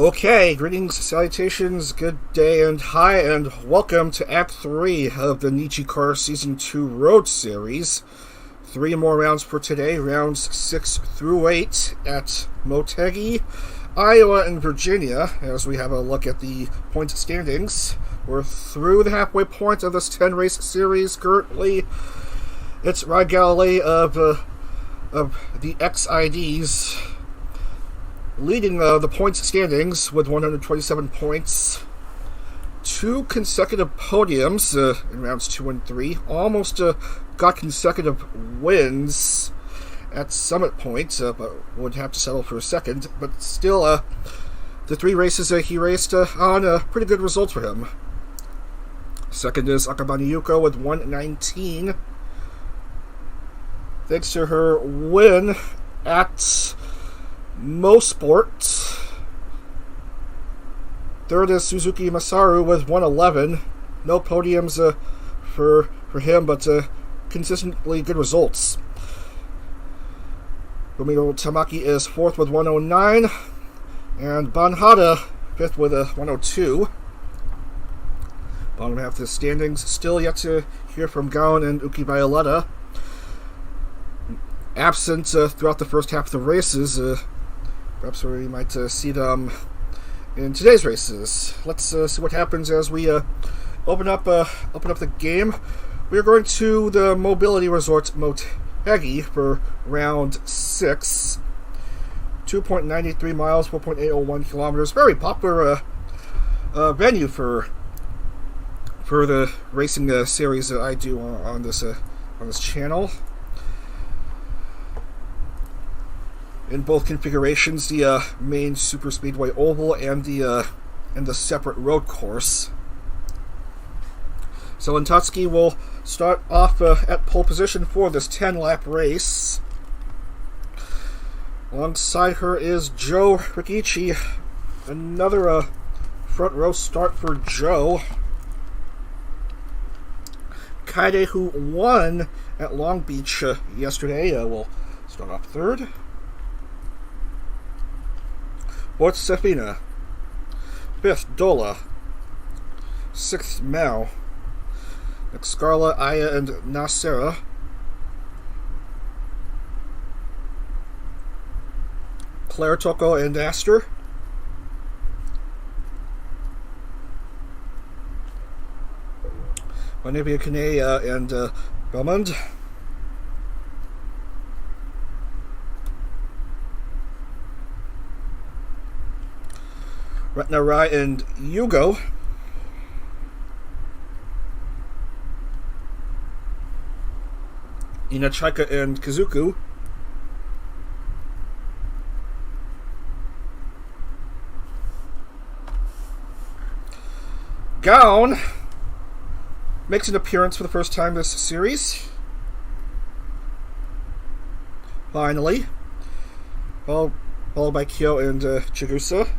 Okay, greetings, salutations, good day, and hi, and welcome to Act 3 of the NijiCar Season 2 Road Series. 3 more rounds for today, rounds 6 through 8 at Motegi, Iowa, and Virginia, as we have a look at the point standings. We're through the halfway point of this 10-race series currently. It's Rai Galilei of the XIDs leading the points standings with 127 points. 2 consecutive podiums in rounds 2 and 3. Almost got consecutive wins at Summit Point, but would have to settle for a second. But still, the 3 races he raced on pretty good results for him. Second is Akabani Yuko with 119. Thanks to her win at Mosport. Third is Suzuki Masaru with 111. No podiums for him, but consistently good results. Romeo Tamaki is fourth with 109, and Banhada fifth with 102. Bottom half of the standings, still yet to hear from Gaon and Uki Violetta. Absent throughout the first half of the races. Perhaps we might see them in today's races. Let's see what happens as we open up the game. We are going to the Mobility Resort Motegi for round 6. 2.93 miles, 4.801 kilometers. Very popular venue for the racing series that I do on this channel. In both configurations, the main super speedway oval and the separate road course. So Lentotski will start off at pole position for this 10-lap race. Alongside her is Joe Rikichi. Another front row start for Joe. Kaide, who won at Long Beach yesterday, will start off third. Fourth, Safina. Fifth, Dola. Sixth, Mao. Next, Scarla, Aya, and Nasera. Claire, Toko, and Aster. Vanavia, Kane, and Belmond. Ratna Rai and Yugo. Inachaika and Kazuku. Gaon makes an appearance for the first time this series. Finally. Followed by Kyo and Chigusa.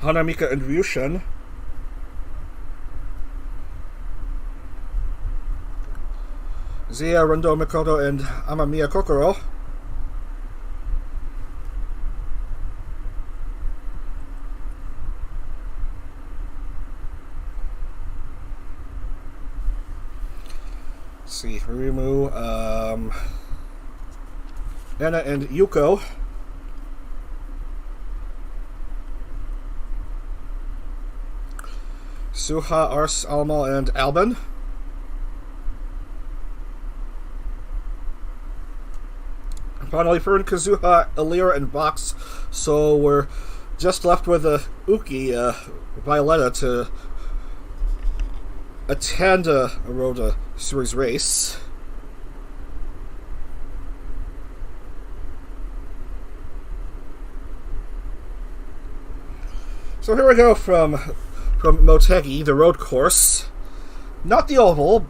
Hanamika and Ryushin. Zia, Rondo, Mikoto, and Amamiya Kokoro. Let's see, Harimu, Anna and Yuko. Suha, Ars, Alma, and Albin. And finally, Fern, Kazuha, Alira, and Vox. So we're just left with Uki, Violetta, to attend a road series race. So here we go from Motegi, the road course. Not the oval,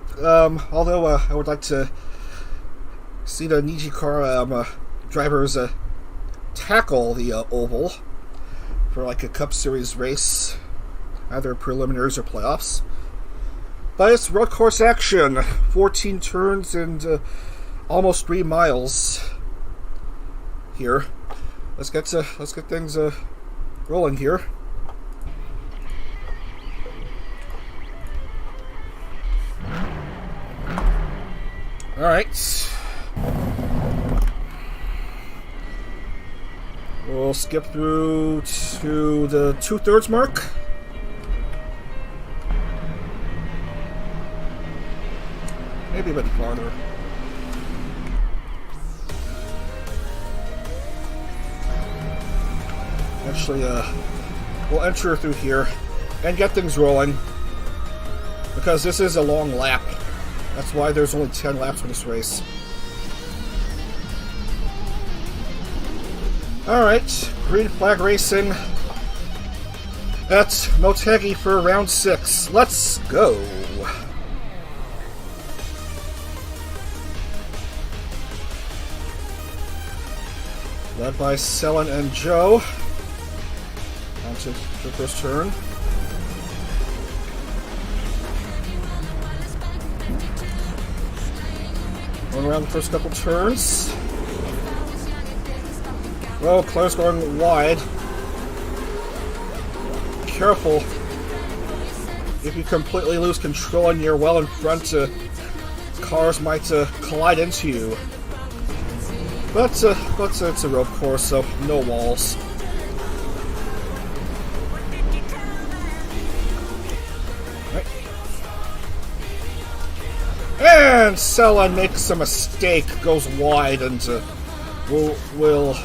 although I would like to see the NijiCar drivers tackle the oval for like a Cup Series race, either preliminaries or playoffs. But it's road course action, 14 turns and almost 3 miles. here. Let's get things rolling here. All right. We'll skip through to the 2/3 mark. Maybe a bit farther. Actually, we'll enter through here and get things rolling, because this is a long lap. That's why there's only 10 laps for this race. Alright, green flag racing at Motegi for round 6. Let's go! Led by Selen and Joe. On to the first turn. Going around the first couple turns. Well, Claire's going wide. Careful. If you completely lose control and you're well in front, cars might collide into you. But it's a road course, so no walls. Right. And Selen makes a mistake, goes wide, and will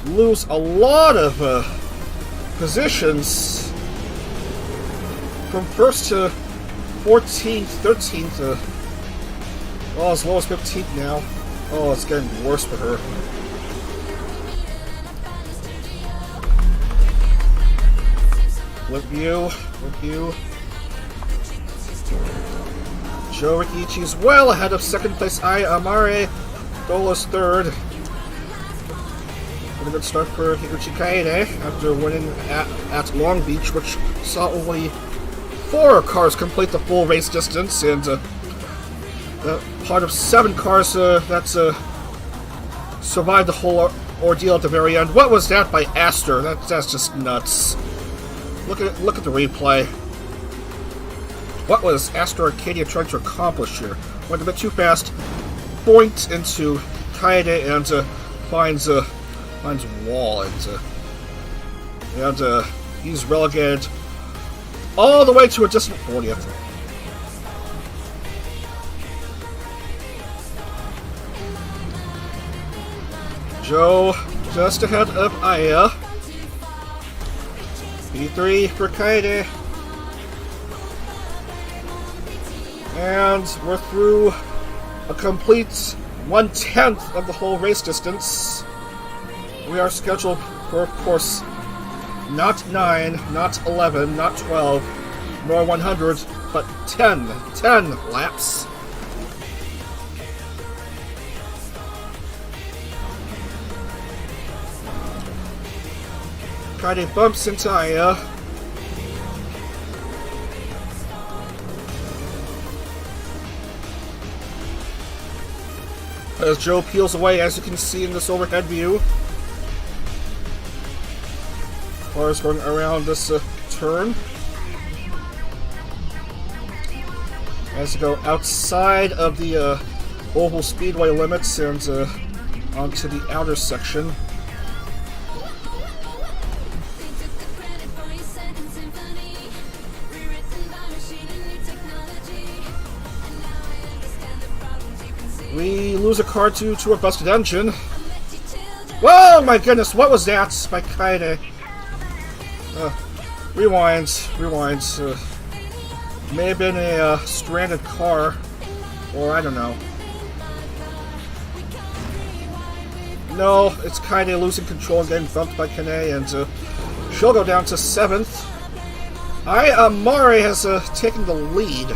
lose a lot of positions from first to 14th, 13th, well, as low as 15th now. Oh, it's getting worse for her. Flip view. Joe Rikichi's well ahead of second place Ai Amare. Dola's third. What a good start for Higuchi Kaede after winning at Long Beach, which saw only 4 cars complete the full race distance, and part of 7 cars that survived the whole ordeal at the very end. What was that by Aster? That's just nuts. Look at the replay. What was Aster Arcadia trying to accomplish here? Went a bit too fast. Boinked into Kaede and finds wall, and he's relegated all the way to a distant 40th. Joe just ahead of Aya. P3 for Kaede. And we're through a complete 1/10 of the whole race distance. We are scheduled for, of course, not 9, not 11, not 12, nor 100, but 10 laps. Kaede bumps into Aya. As Joe peels away, as you can see in this overhead view. Cars going around this turn. As you go outside of the oval speedway limits and onto the outer section. We lose a car to a busted engine. Whoa, my goodness, what was that by Kaede? Rewind. May have been a stranded car, or I don't know. No, it's Kaede losing control and getting bumped by Kane, and she'll go down to 7th. Ai Amare has taken the lead.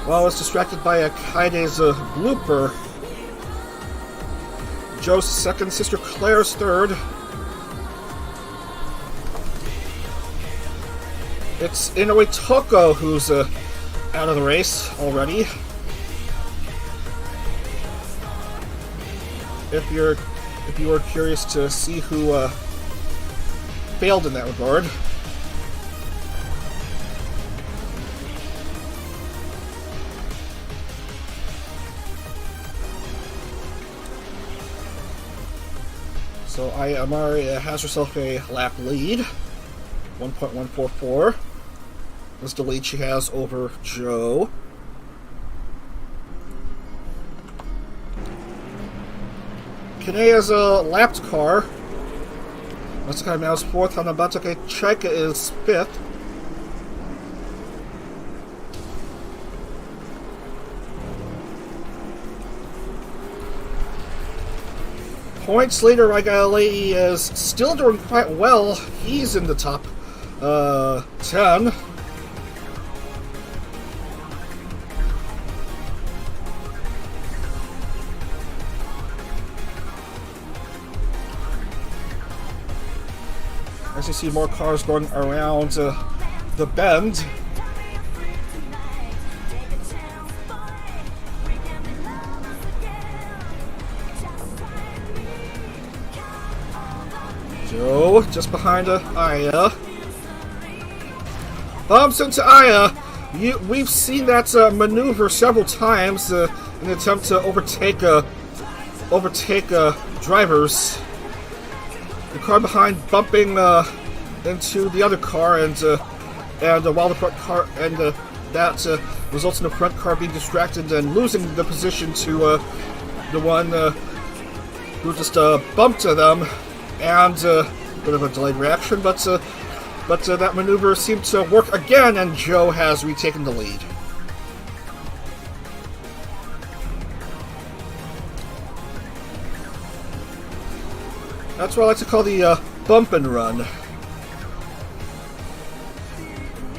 Well, I was distracted by Kaede's blooper. Joe's second, sister Claire's third. It's Inoue Toko who's out of the race already. if you were curious to see who failed in that regard. So Amari has herself a lap lead, 1.144. That's the lead she has over Joe. Kane has a lapped car. Motegi now is 4th, and Motegi Cheka is 5th. Points leader Rai Galilei is still doing quite well. He's in the top 10. As you see more cars going around the bend. Joe just behind Aya. Bumps into Aya. We've seen that maneuver several times in an attempt to overtake drivers. The car behind bumping into the other car, and while the front car that results in the front car being distracted and losing the position to the one who just bumped them, and a bit of a delayed reaction, but that maneuver seemed to work again, and Joe has retaken the lead. That's what I like to call the bump and run.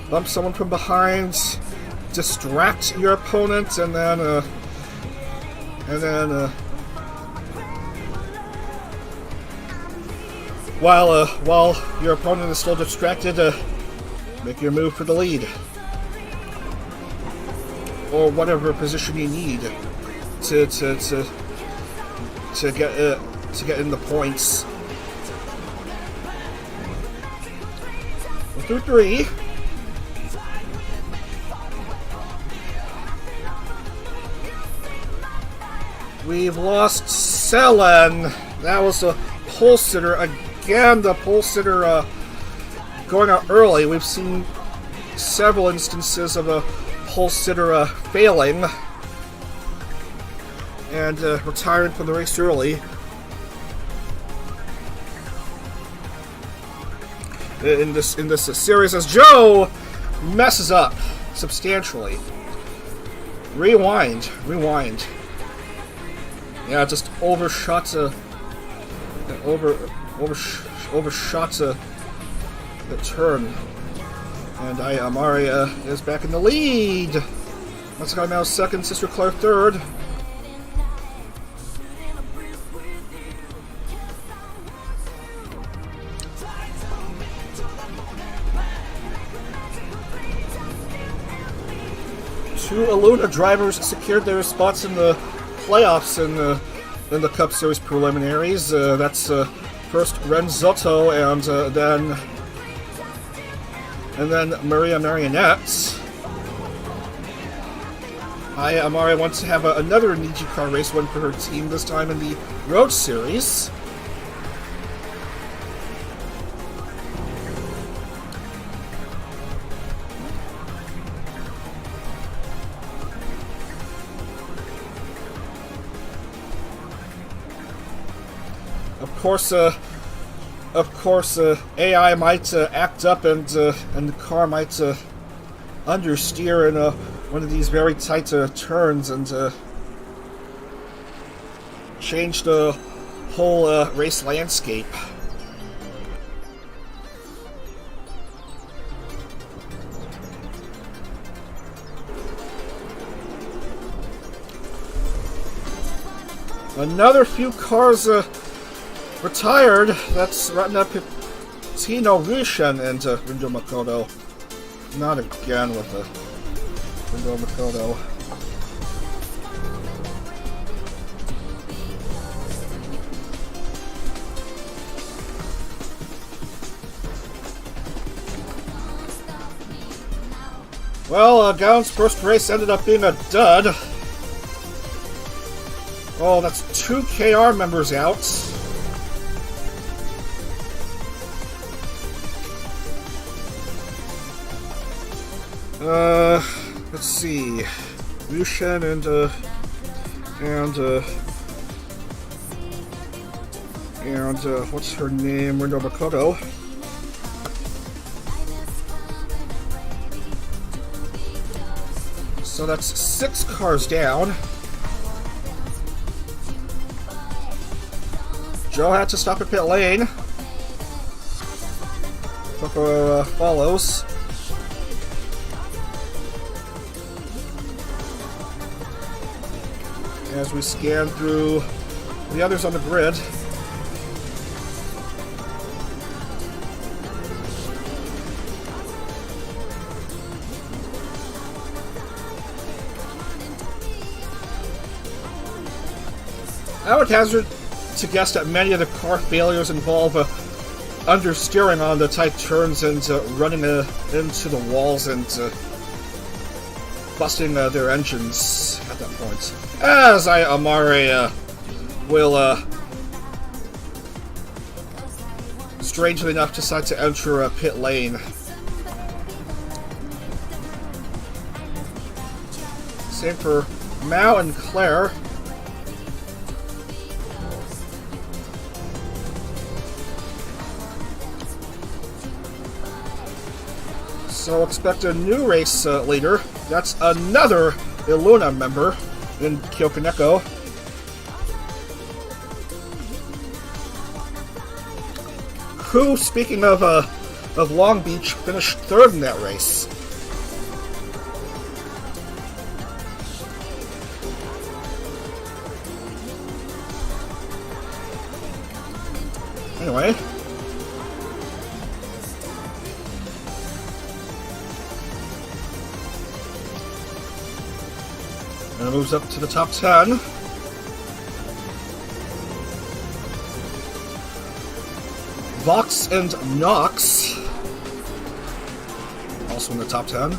Bump someone from behind, distract your opponent, and then while your opponent is still distracted, make your move for the lead, or whatever position you need to get in the points. Through 3. We've lost Selen. That was a pole sitter again. The pole sitter going out early. We've seen several instances of a pole sitter failing and retiring from the race early. In this series, as Joe messes up substantially. Rewind. Yeah, just overshot the turn, and Amari is back in the lead. Motegi now 2nd, Sister Claire 3rd. Two Aluna drivers secured their spots in the playoffs in the Cup Series preliminaries. That's first Renzotto and then Maria Marionette. Amari wants to have another NijiCar race win for her team, this time in the Road Series. Of course, AI might act up, and the car might understeer in one of these very tight turns and change the whole race landscape. Another few cars retired. That's Ratna Tino Rishan and Rindo Makoto. Not again with the Rindo Makoto. Well, Gown's first race ended up being a dud. Oh, that's 2 KR members out. Let's see. Yushen and what's her name? Rindo Makoto. So that's 6 cars down. Joe had to stop at pit lane. Coco follows. As we scan through the others on the grid. I would hazard to guess that many of the car failures involve understeering on the tight turns and running into the walls and busting their engines at that point. As Amare will, strangely enough, decide to enter a pit lane. Same for Mao and Claire. So expect a new race leader. That's another Illuna member in Kyokaneko. Who, speaking of Long Beach, finished 3rd in that race. Anyway. And it moves up to the top 10. Vox and Nox, also in the top 10.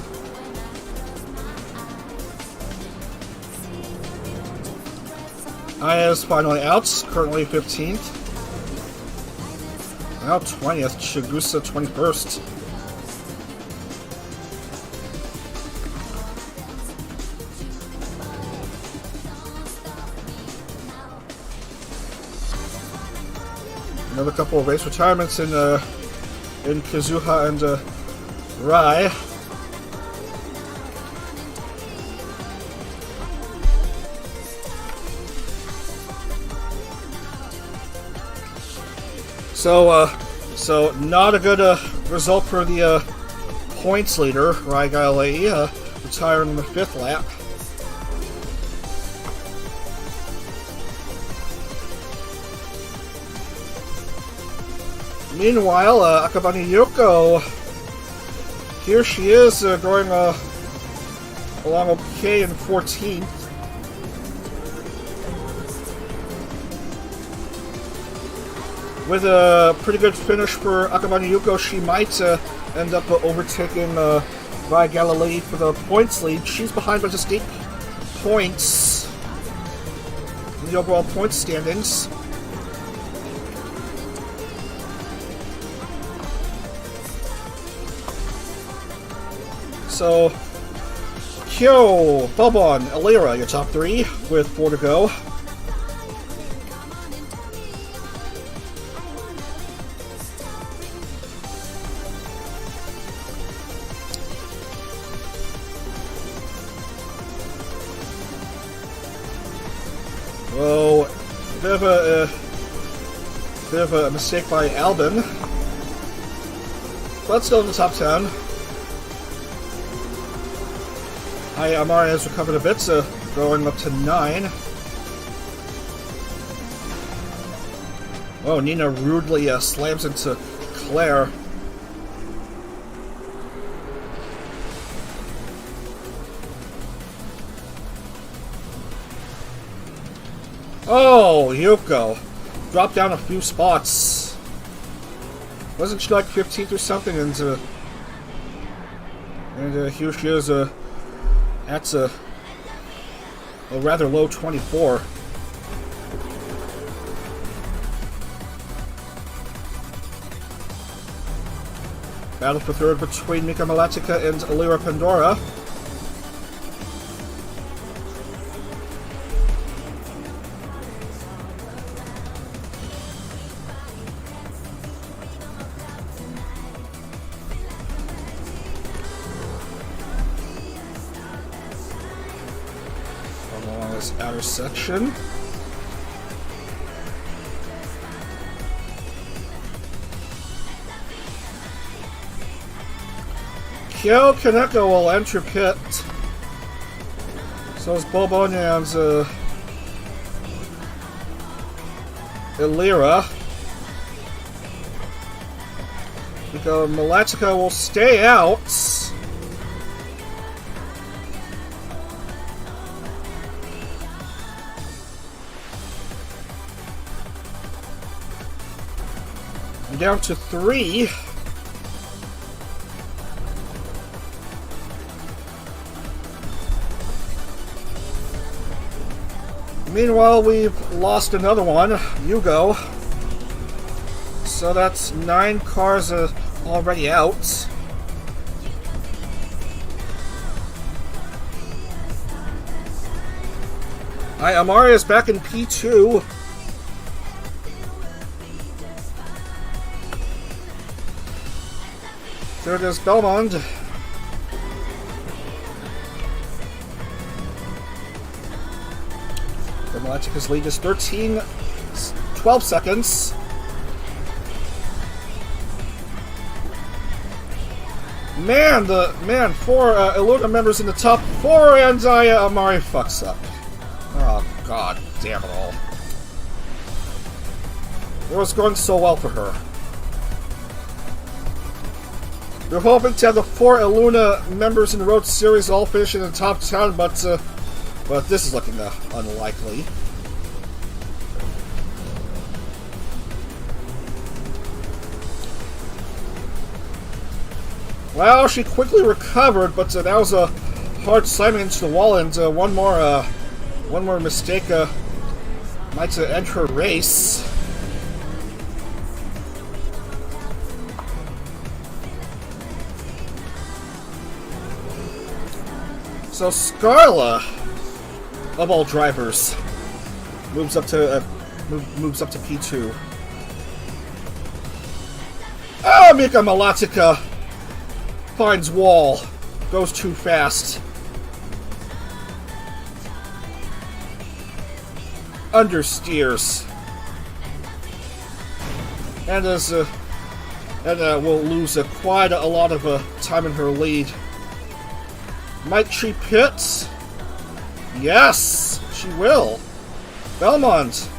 Aya is finally out, currently 15th. Now 20th, Chigusa 21st. Another couple of race retirements in Kazuha and Rai. So not a good result for the points leader, Rai Galilei, retiring in the 5th lap. Meanwhile, Akabane Yoko, here she is going along okay in 14th. With a pretty good finish for Akabane Yuko, she might end up overtaking Rai Galilei for the points lead. She's behind by just 8 points in the overall points standings. So, Kyo, Bobon, Alira, your top 3 with 4 to go. Whoa, a bit of a mistake by Albin, but still in the top 10. Amari has recovered a bit, so going up to 9. Oh, Nina rudely slams into Claire. Oh, Yuko dropped down a few spots. Wasn't she like 15th or something? And here she is at a rather low 24. Battle for third between Mika Malatika and Alira Pandora. Along this outer section. Kyo Kaneko will enter pit. So is Bobo and Illyra. Because Malatika will stay out. I'm down to 3. Meanwhile, we've lost another one, Yugo. So that's 9 cars already out. Amari is back in P2. Third is Belmont. Malachica's lead is 12 seconds. Man, 4 Illuna members in the top 4, and Amari fucks up. Oh, god damn it all. It was going so well for her. We're hoping to have the 4 Illuna members in the Road Series all finish in the top 10, but this is looking unlikely. Well, she quickly recovered, but that was a hard slamming into the wall, and one more mistake might end her race. So Scarla, of all drivers, moves up to P2. Oh, Mika Malatika finds wall, goes too fast, understeers, and will lose quite a lot of time in her lead. Might she pit? Yes, she will. Belmont,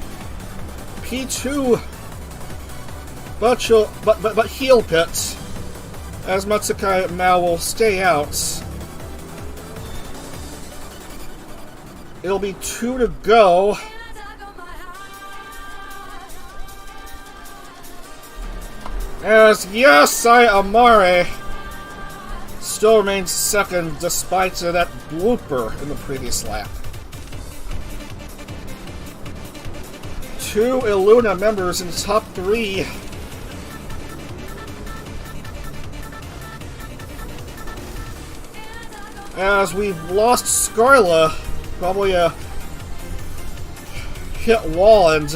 P2, but heel pit, as Matsukai Mao will stay out. It'll be 2 to go. As Yasai Amare still remains second despite that blooper in the previous lap. 2 Illuna members in the top 3. As we've lost Scarla, probably hit wall, and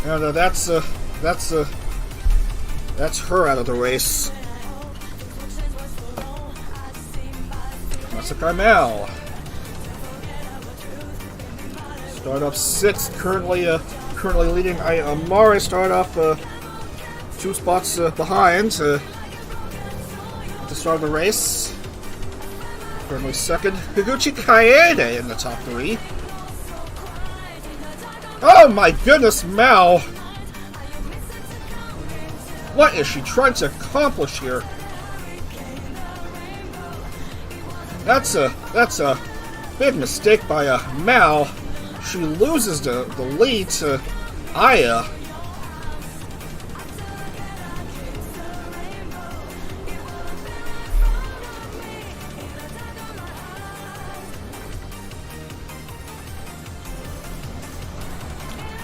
that's her out of the race. Masakai Mao. Start off 6th, currently leading. Amari start off 2 spots behind to start of the race. Currently 2nd. Higuchi Kaede in the top 3. Oh my goodness, Mao! What is she trying to accomplish here? That's a big mistake by Mao. She loses the lead to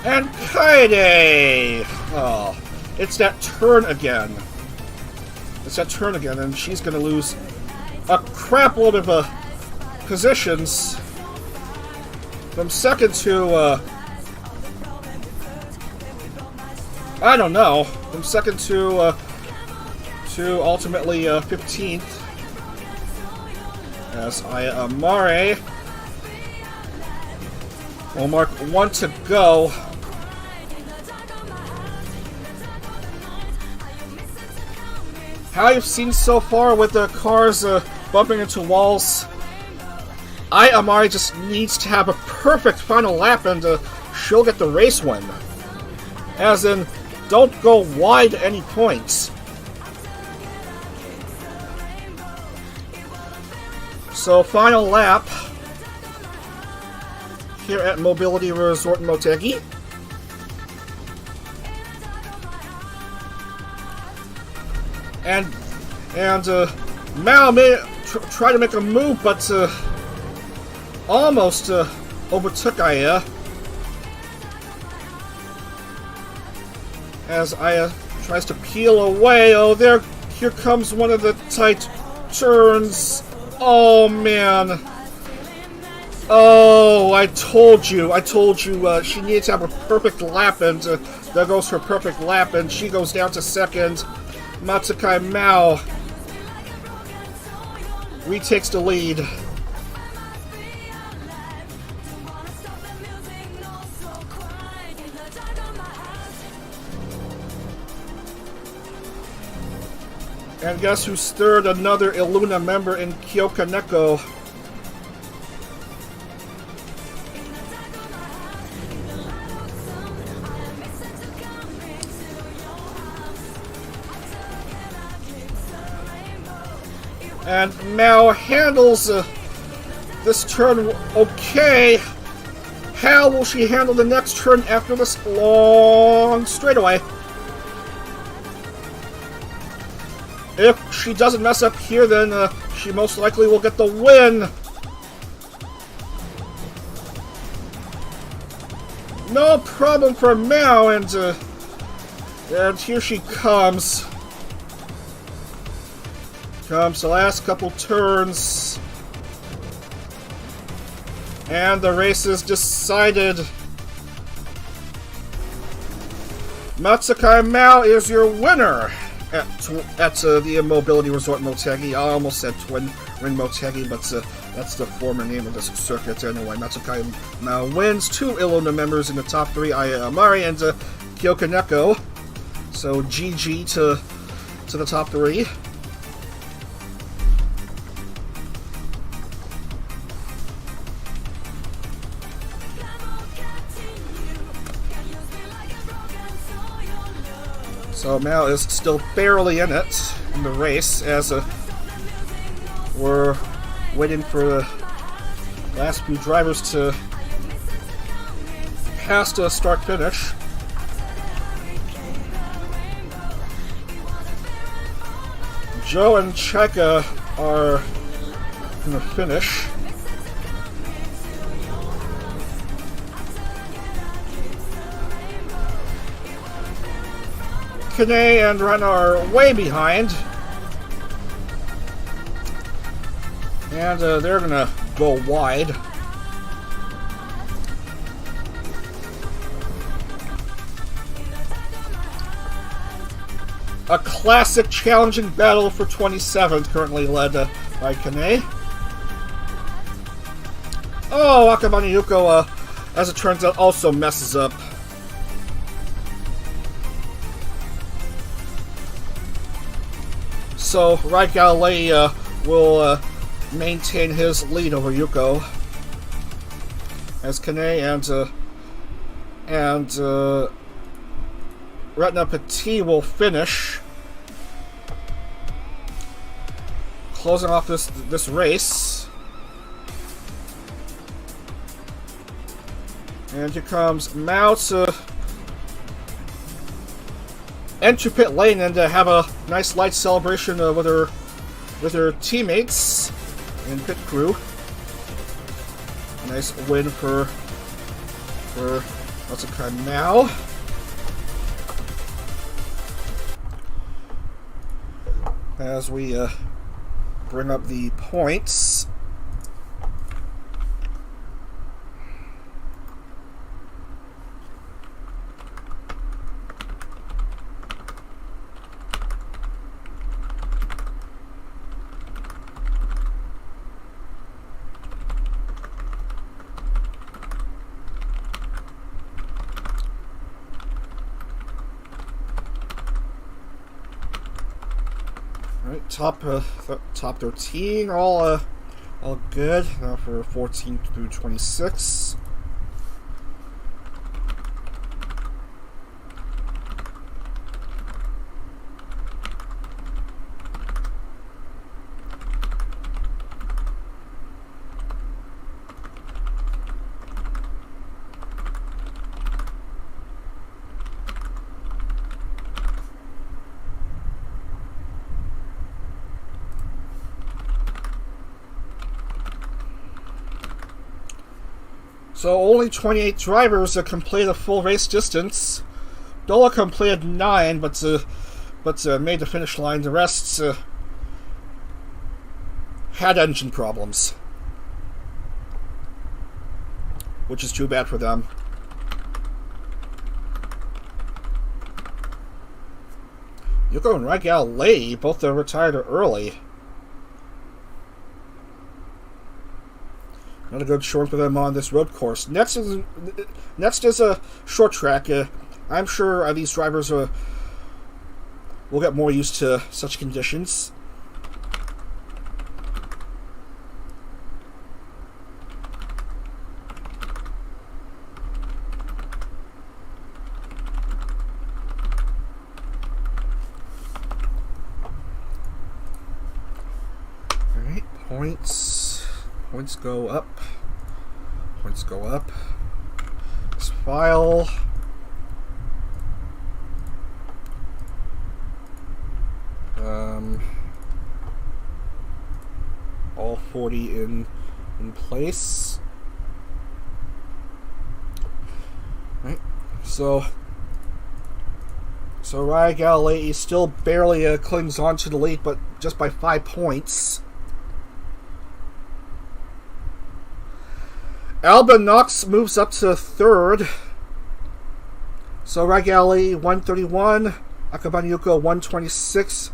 And Kaede! Oh, it's that turn again. It's that turn again, and she's going to lose a crap load of positions from second to, I don't know, from second to ultimately 15th. As Amare will mark 1 to go. How you've seen so far with the cars bumping into walls, Amari just needs to have a perfect final lap and she'll get the race win. As in, don't go wide at any points. So, final lap here at Mobility Resort Motegi. And Mao may try to make a move, but almost overtook Aya. As Aya tries to peel away. Oh, here comes one of the tight turns. Oh, man. Oh, I told you, she needs to have a perfect lap, and there goes her perfect lap, and she goes down to second. Matsukai Mao retakes the lead. And guess who's third? Another Illuna member in Kyoka Neko. And Mao handles this turn okay. How will she handle the next turn after this long straightaway? If she doesn't mess up here, then she most likely will get the win. No problem for Mao, and here she comes. Comes the last couple turns. And the race is decided. Matsukai Mao is your winner at the Mobility Resort Motegi. I almost said Twin Ring Motegi, but that's the former name of this circuit anyway. Matsukai Mao wins. 2 Illuna members in the top 3, Aya Amari and Kyoka Neko. So GG to the top 3. So Mao is still barely in it in the race, as we're waiting for the last few drivers to pass to start-finish. Joe and Cheka are going to finish. Kane and Ren are way behind. And they're going to go wide. A classic challenging battle for 27th, currently led by Kane. Oh, Akamani Yuko, as it turns out, also messes up. So, Rai Galilei will maintain his lead over Yuko. As Kane and Retina Petit will finish. Closing off this race. And here comes Mao to enter pit lane and have a nice light celebration with her teammates and pit crew. Nice win for What's it called now? As we bring up the points. Alright, top 13, all good. Now for 14 through 26. So only 28 drivers completed a full race distance. Dola completed 9, but made the finish line. The rest had engine problems, which is too bad for them. Yuko and Rai Galilei both retired early. Not a good short for them on this road course. Next is a short track. I'm sure these drivers will get more used to such conditions. All right, points go up. Points go up. This file. All 40 in place. Right. So Rai Galilei still barely clings on to the lead, but just by 5 points. Alban Knox moves up to 3rd. So Rai Galilei 131, Akabayuko 126,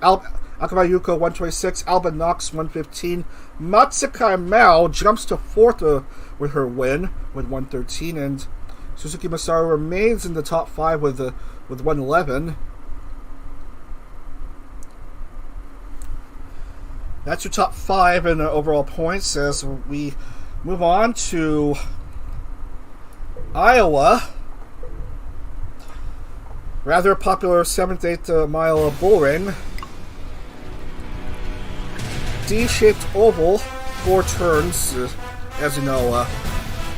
Akabayuko 126, Alban Knox 115. Matsukai Mao jumps to 4th with her win with 113, and Suzuki Masaru remains in the top 5 with 111. That's your top 5 in overall points as we move on to Iowa. Rather popular 7th-8th mile bull ring. D-shaped oval, 4 turns, as you know,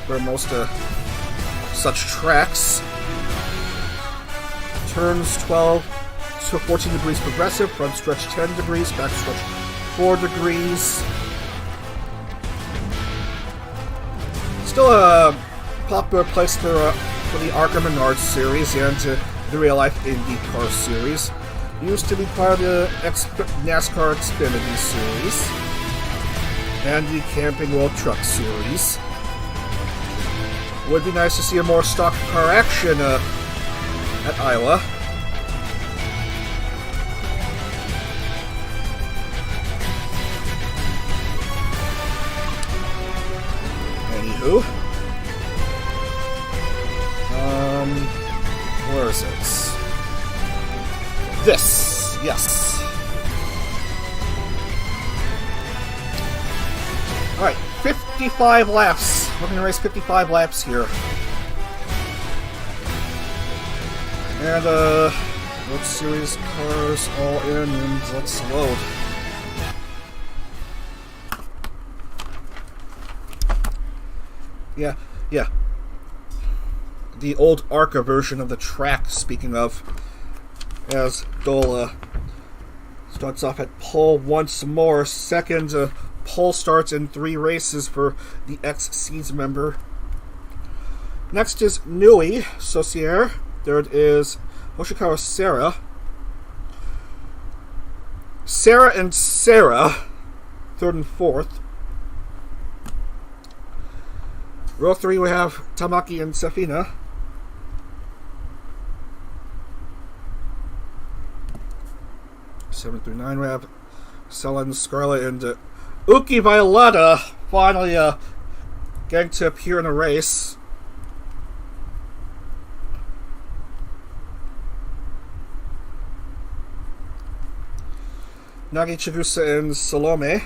for most such tracks. Turns 12 to 14 degrees progressive, front stretch 10 degrees, back stretch 4 degrees. Still a popular place for the ARCA Menard series and the Real Life IndyCar series. Used to be part of the NASCAR Xfinity series and the Camping World Truck series. Would be nice to see a more stock car action at Iowa. Anywho, where is it? This, yes. Alright, 55 laps. We're going to race 55 laps here. And, World Series cars all in, and let's load. Yeah. The old ARCA version of the track, speaking of, as Dola starts off at pole once more. Second pole starts in 3 races for the ex-Seeds member. Next is Nui Saucier. Third is Hoshikawa Sarah. Sarah and Sarah, third and fourth. Row 3 we have Tamaki and Safina. Seven through 9 we have Selen, Scarlet, and Uki Violetta finally getting to appear in a race. Nagi Chigusa and Salome.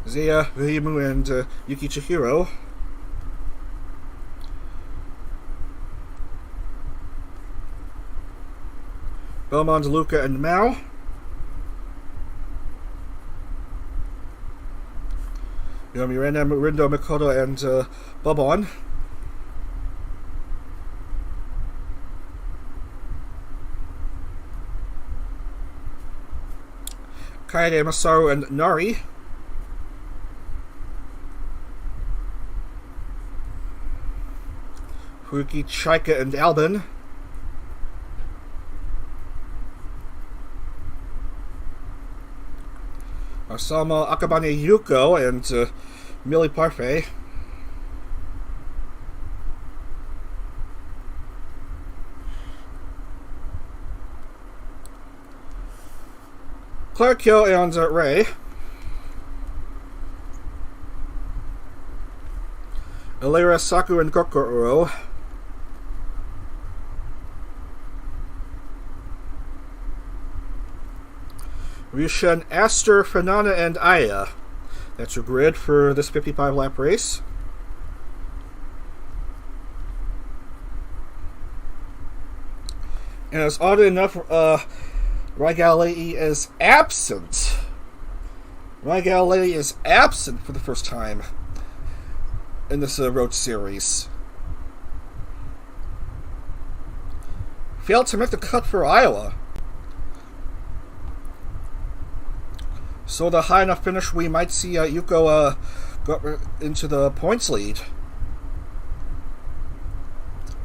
Zaya, Ryumu, and Yuki Chihiro. Belmont, Luca, and Mao. Miranda, Rindo, Makoto, and Bobon. Kaede, Masaru, and Nari. Fuki, Chaika, and Albin. Osama, Akabane, Yuko, and Millie Parfait. Claire Kyo and Ray. Elera, Saku, and Kokoro. Ryushin, Aster, Fanana, and Aya. That's your grid for this 55-lap race. And it's odd enough, Rai Galilei is absent. Rai Galilei is absent for the first time in this road series. Failed to make the cut for Iowa. So the high enough finish, we might see Yuko go into the points lead.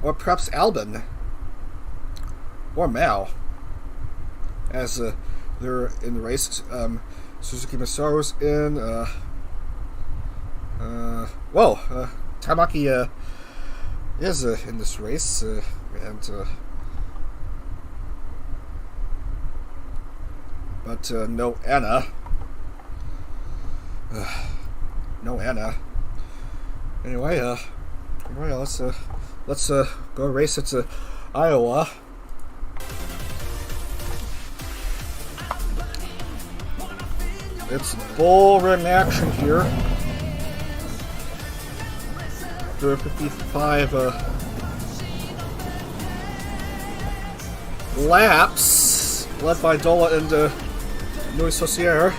Or perhaps Albin. Or Mao. As they're in the race. Suzuki Masaru's in. Tamaki is in this race. But no Anna. No Anna. Anyway, let's go race it to Iowa. It's bull ring action here. After 55 laps, led by Dola and Nui Saucier.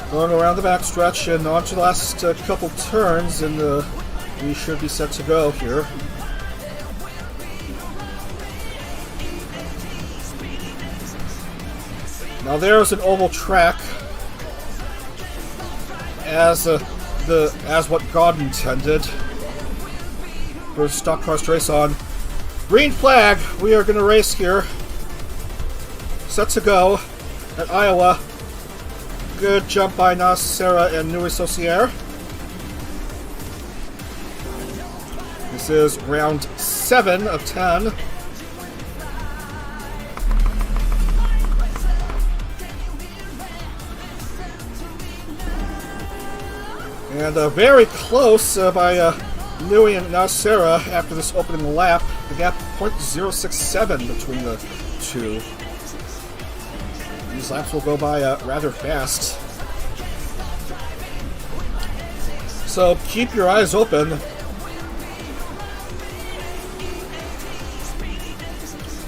Going around the backstretch and on to the last couple turns, and we should be set to go here. Now there's an oval track, as what God intended for stock cars to race on. Green flag. We are going to race here. Set to go at Iowa. Good jump by Sarah and Nui Saucier. This is round 7 of 10. And very close by Nui and Sarah after this opening lap. The gap 0.067 between the two. These laps will go by rather fast. So keep your eyes open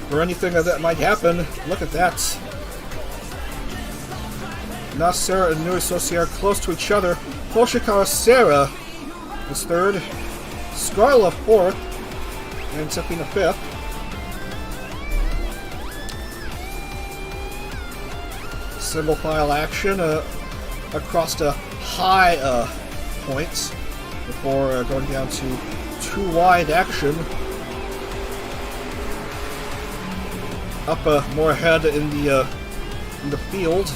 for anything that might happen. Look at that. Sarah and Nui Saucier close to each other. Hoshikawa Sarah is third. Scarla fourth. and Safina 5th. Single file action across the high points before going down to 2 wide action. Up more ahead in the field.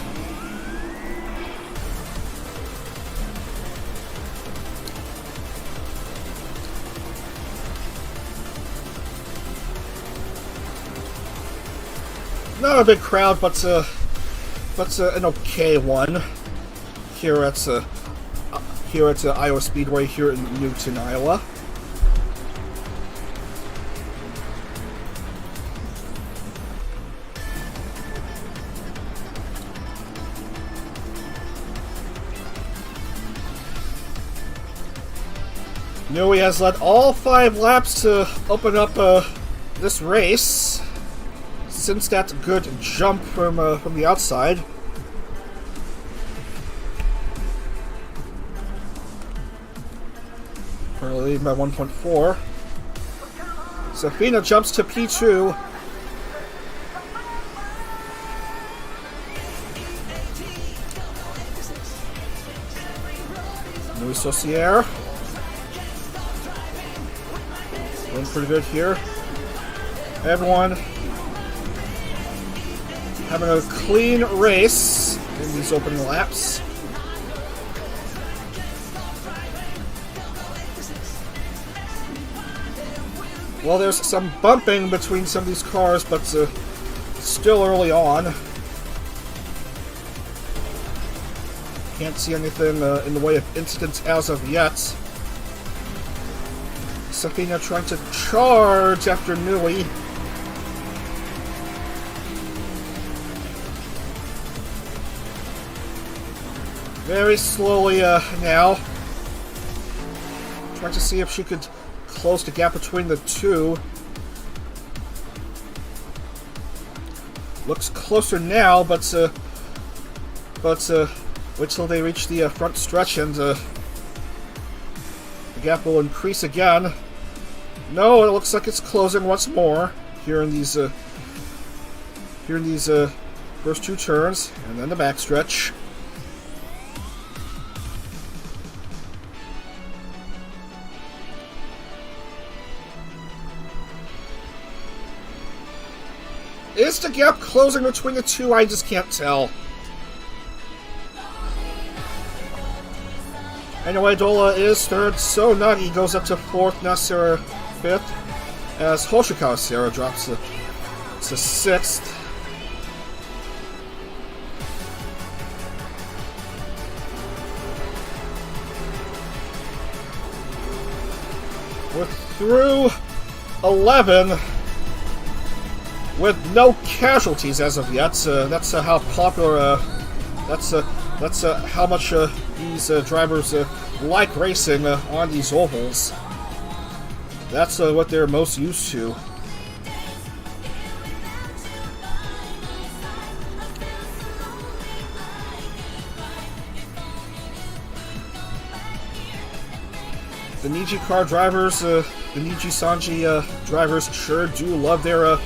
Not a big crowd, but an okay one here at Iowa Speedway here in Newton, Iowa. Nui has led all 5 laps to open up this race. Since that good jump from the outside. Currently leading by 1.4. Safina jumps to P2. Louis Saucier. Doing pretty good here. Everyone having a clean race in these opening laps. Well, there's some bumping between some of these cars, but still early on. Can't see anything in the way of incidents as of yet. Safina trying to charge after Nui. Very slowly now. Trying to see if she could close the gap between the two. Looks closer now, but wait till they reach the front stretch and the gap will increase again. No, it looks like it's closing once more here in these first 2 turns, and then the backstretch. Is the gap closing between the two? I just can't tell. Anyway, Dola is 3rd, so Nagi goes up to 4th, Nasera 5th, as Hoshikawa Sierra drops to 6th. We're through 11. With no casualties as of yet. That's how popular. That's how much these drivers like racing on these ovals. That's what they're most used to. The NijiCar drivers, the Niji Sanji drivers, sure do love their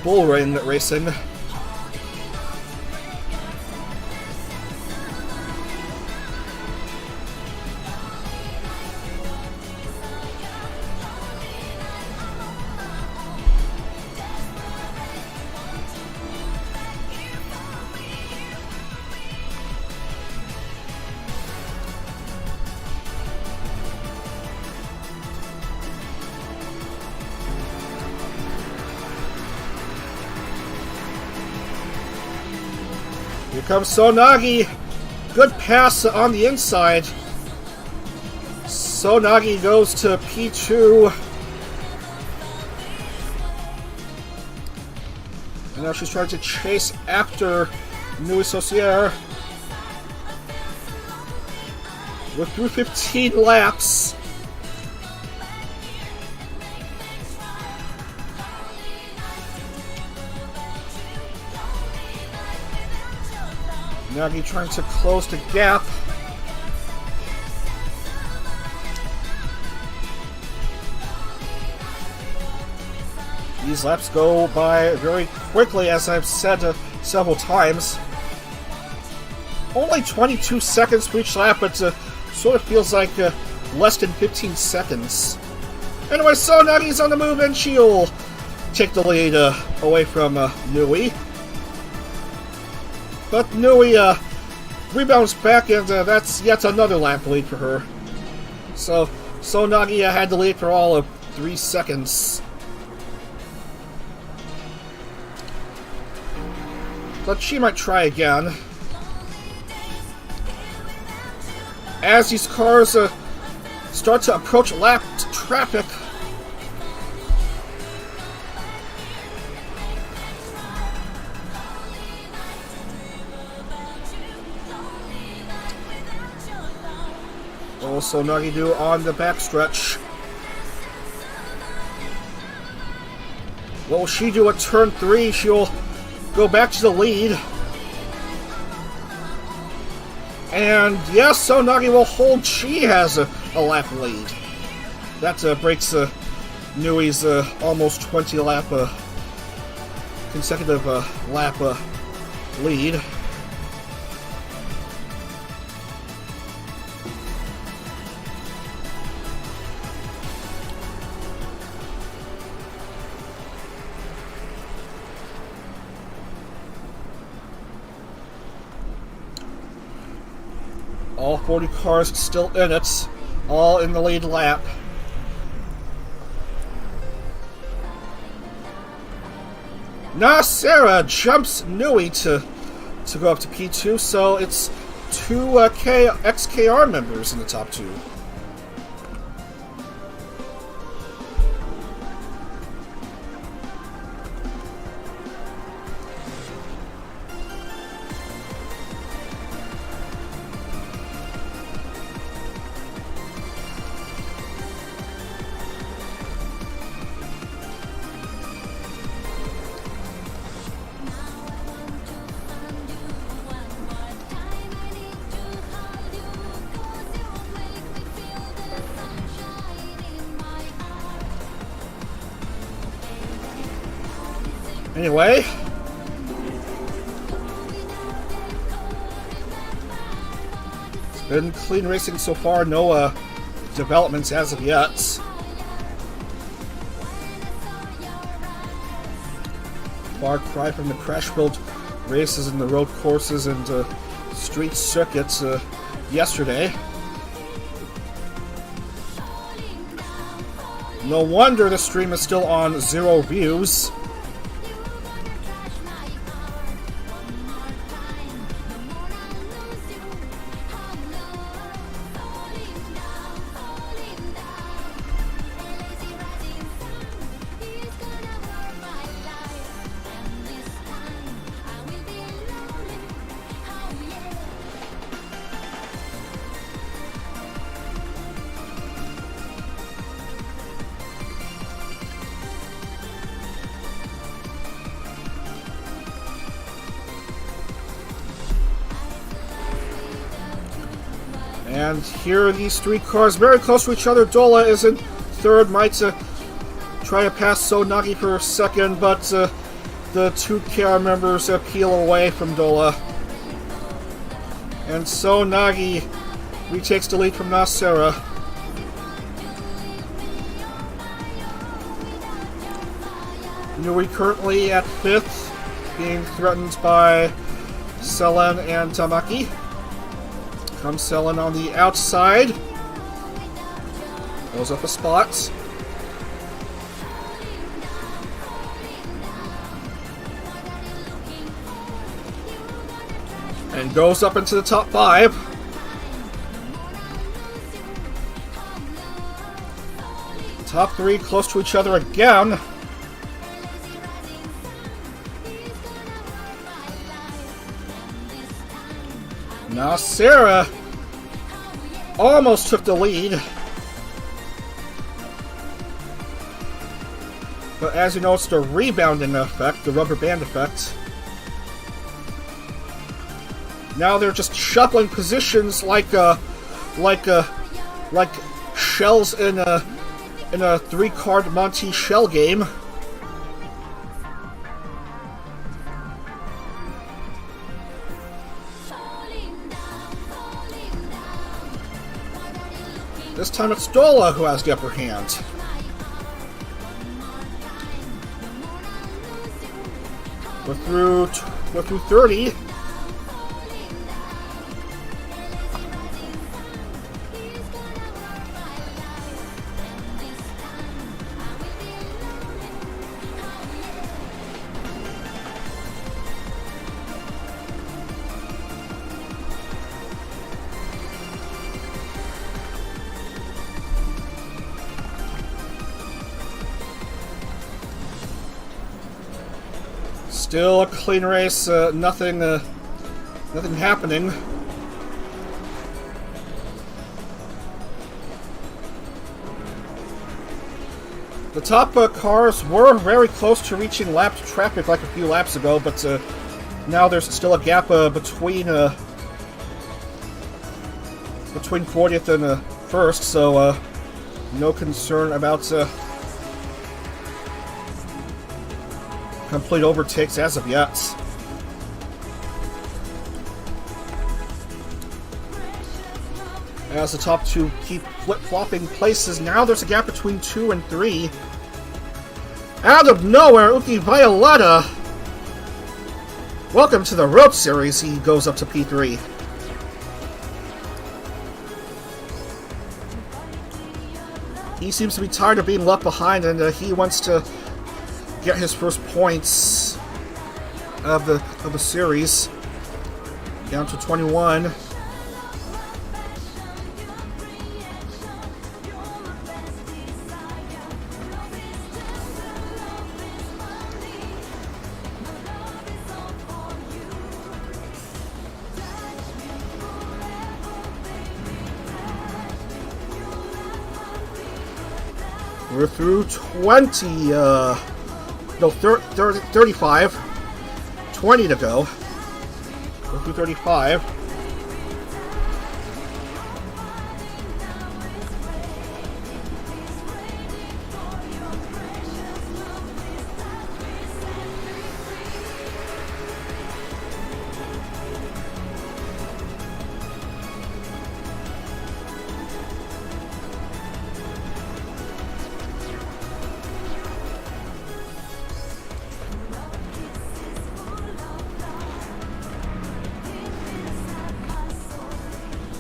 bull ring racing. Here comes Sonagi. Good pass on the inside. Sonagi goes to P2. And now she's trying to chase after Nui Saucier. We're through 15 laps. Nagi trying to close the gap. These laps go by very quickly, as I've said several times. Only 22 seconds for each lap, but sort of feels like less than 15 seconds. Anyway, so Nagi's on the move, and she'll take the lead away from Nui. But Nui rebounds back, and that's yet another lap lead for her. So Nagi had the lead for all of 3 seconds. But she might try again. As these cars start to approach lapped traffic. Also, Nagi do on the backstretch. What will she do at turn 3? She'll go back to the lead. And yes, so Nagi will hold. She has a lap lead. That breaks Nui's almost 20 lap consecutive lap lead. All 40 cars still in it, all in the lead lap. Sarah jumps Nui to go up to P2, so it's two XKR members in the top 2. Anyway, it's been clean racing so far, no developments as of yet. Far cry from the crash-filled races in the road courses and street circuits yesterday. No wonder the stream is still on 0 views. And here are these 3 cars very close to each other. Dola is in third, might try to pass So Nagi for second, but the 2 KR members peel away from Dola. And So Nagi retakes the lead from Nasera. Nui currently at 5th, being threatened by Selen and Tamaki. Comes Selen on the outside. Goes up a spot. And goes up into the top 5. Top 3 close to each other again. Nasera almost took the lead. But as you know, it's the rebounding effect, the rubber band effect. Now they're just shuffling positions like shells in a 3-card Monty shell game. This time it's Dola who has the upper hand. We're through 30. Still a clean race, nothing happening. The top cars were very close to reaching lapped traffic like a few laps ago, but now there's still a gap between 40th and 1st, so no concern about complete overtakes as of yet. As the top two keep flip-flopping places, now there's a gap between 2 and 3. Out of nowhere, Uki Violetta! Welcome to the Road Series, he goes up to P3. He seems to be tired of being left behind, and he wants to get his first points of the series. Down to 21. We're through 20, 35. 20 to go. We're through 35.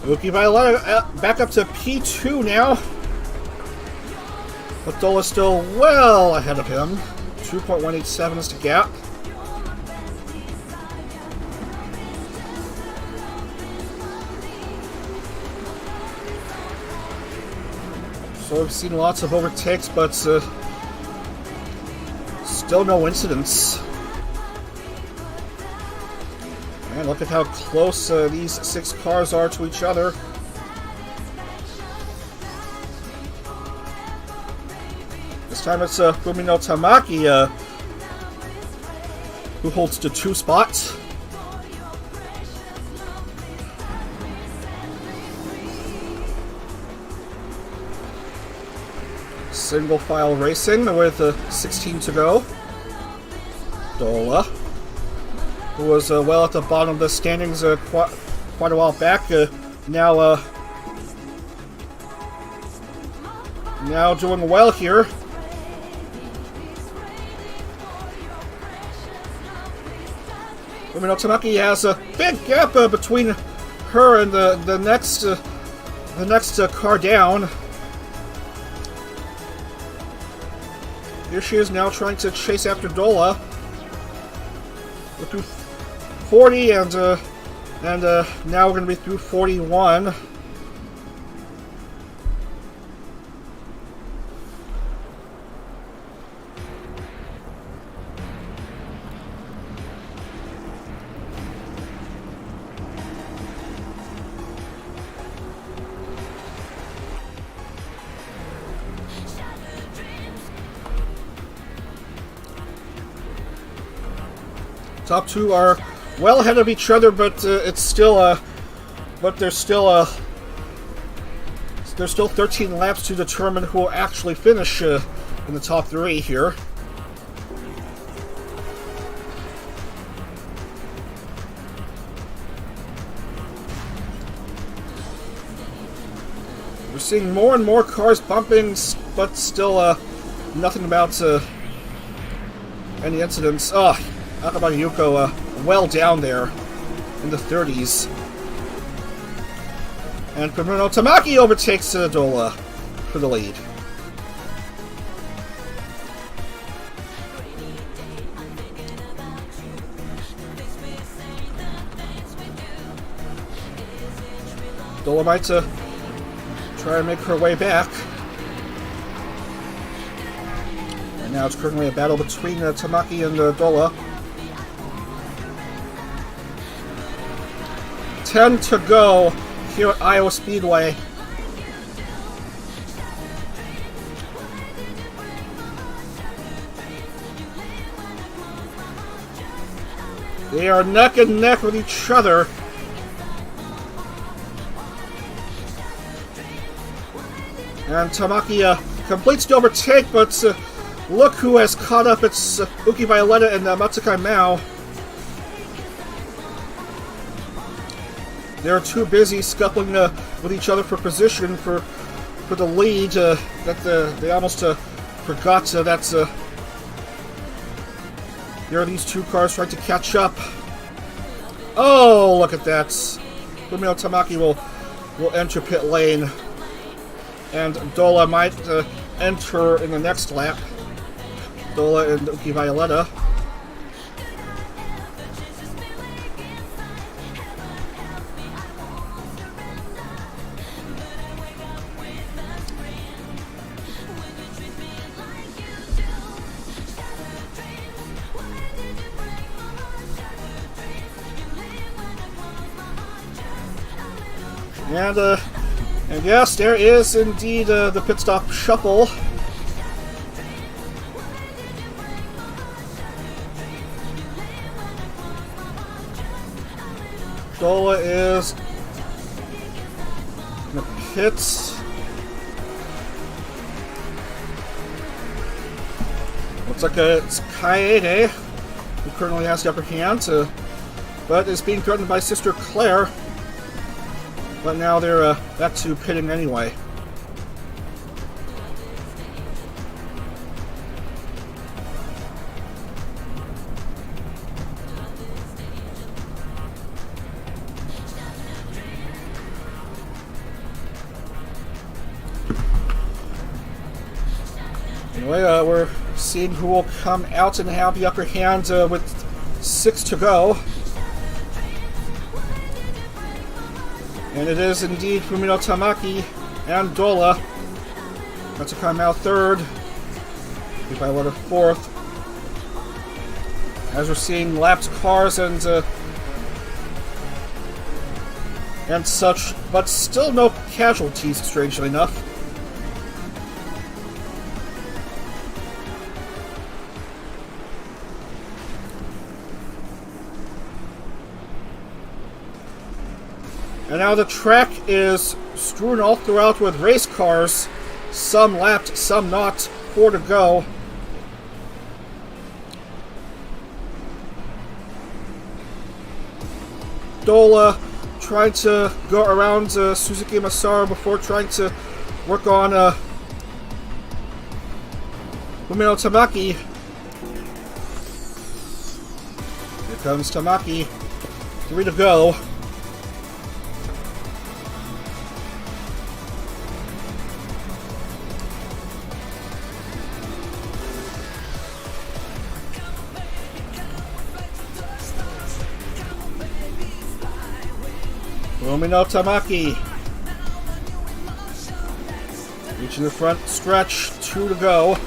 Uki Violetta back up to P2 now. But Dola's still well ahead of him. 2.187 is the gap. So we've seen lots of overtakes, but still no incidents. And look at how close these 6 cars are to each other. This time it's Fumino Tamaki who holds the 2 spots. Single file racing with 16 to go. Dola, who was well at the bottom of the standings quite a while back, now doing well here. Umino Tamaki has a big gap between her and the next car down. Here she is now trying to chase after Dola. We're through 40, and now we're going to be through 41. Top 2 are well ahead of each other, but there's still 13 laps to determine who will actually finish in the top 3 here. We're seeing more and more cars bumping, but still nothing about any incidents. Oh, Akabagi Yuko well down there in the 30s. And Fumino Tamaki overtakes Dola for the lead. Dola might try and make her way back. And now it's currently a battle between Tamaki and Dola. 10 to go here at Iowa Speedway. They are neck and neck with each other. And Tamaki completes the overtake, but look who has caught up. It's Uki Violetta and Matsukai Mao. They're too busy scuffling with each other for position for the lead that they almost forgot that there are these two cars trying to catch up. Oh, look at that. Fumio Tamaki will enter pit lane. And Dola might enter in the next lap. Dola and Uki Violetta. And yes, there is indeed the pit stop shuffle. Dola is in the pits. Looks like it's Kaede who currently has the upper hand, but is being threatened by Sister Claire. But now they're back to pitting anyway. Anyway, we're seeing who will come out and have the upper hand with 6 to go. And it is indeed Fumino Tamaki and Dola. Matsukai Mao third. Violetta fourth. As we're seeing lapped cars and such, but still no casualties, strangely enough. And now the track is strewn all throughout with race cars. Some lapped, some not. 4 to go. Dola trying to go around Suzuki Masaru before trying to work on Fumino Tamaki. Here comes Tamaki. 3 to go. Fumino Tamaki reaching the front stretch, 2 to go.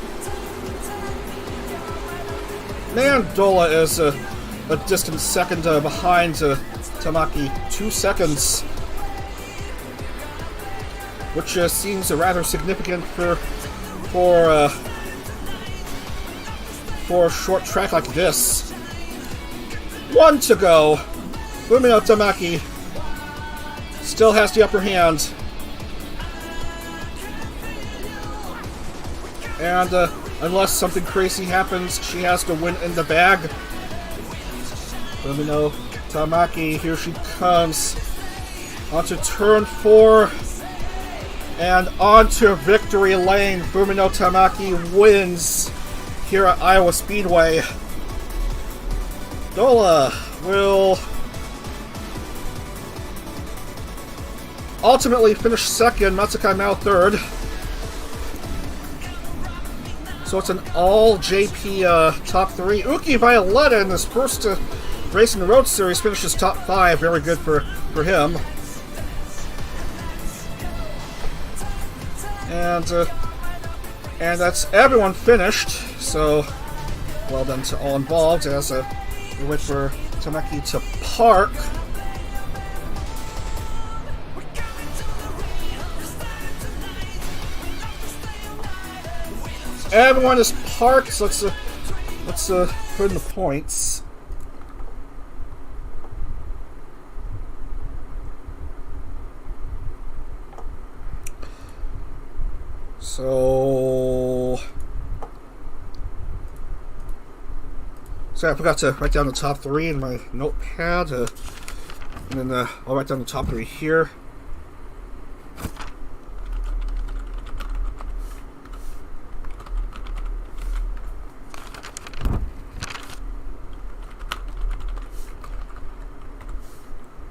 Man, Dola is a distant second behind Tamaki, 2 seconds, which seems rather significant for a short track like this. 1 to go. Fumino Tamaki still has the upper hand. And unless something crazy happens, she has to win in the bag. Fumino Tamaki, here she comes. Onto turn 4. And on to victory lane. Fumino Tamaki wins here at Iowa Speedway. Dola will ultimately finish second, Matsukai Mao third. So it's an all JP top three. Uki Violetta in this first race in the Road Series finishes top 5. Very good for him. And that's everyone finished. So well done to all involved as we wait for Tamaki to park. Everyone is parked, so let's put in the points. So I forgot to write down the top 3 in my notepad, and then I'll write down the top 3 here.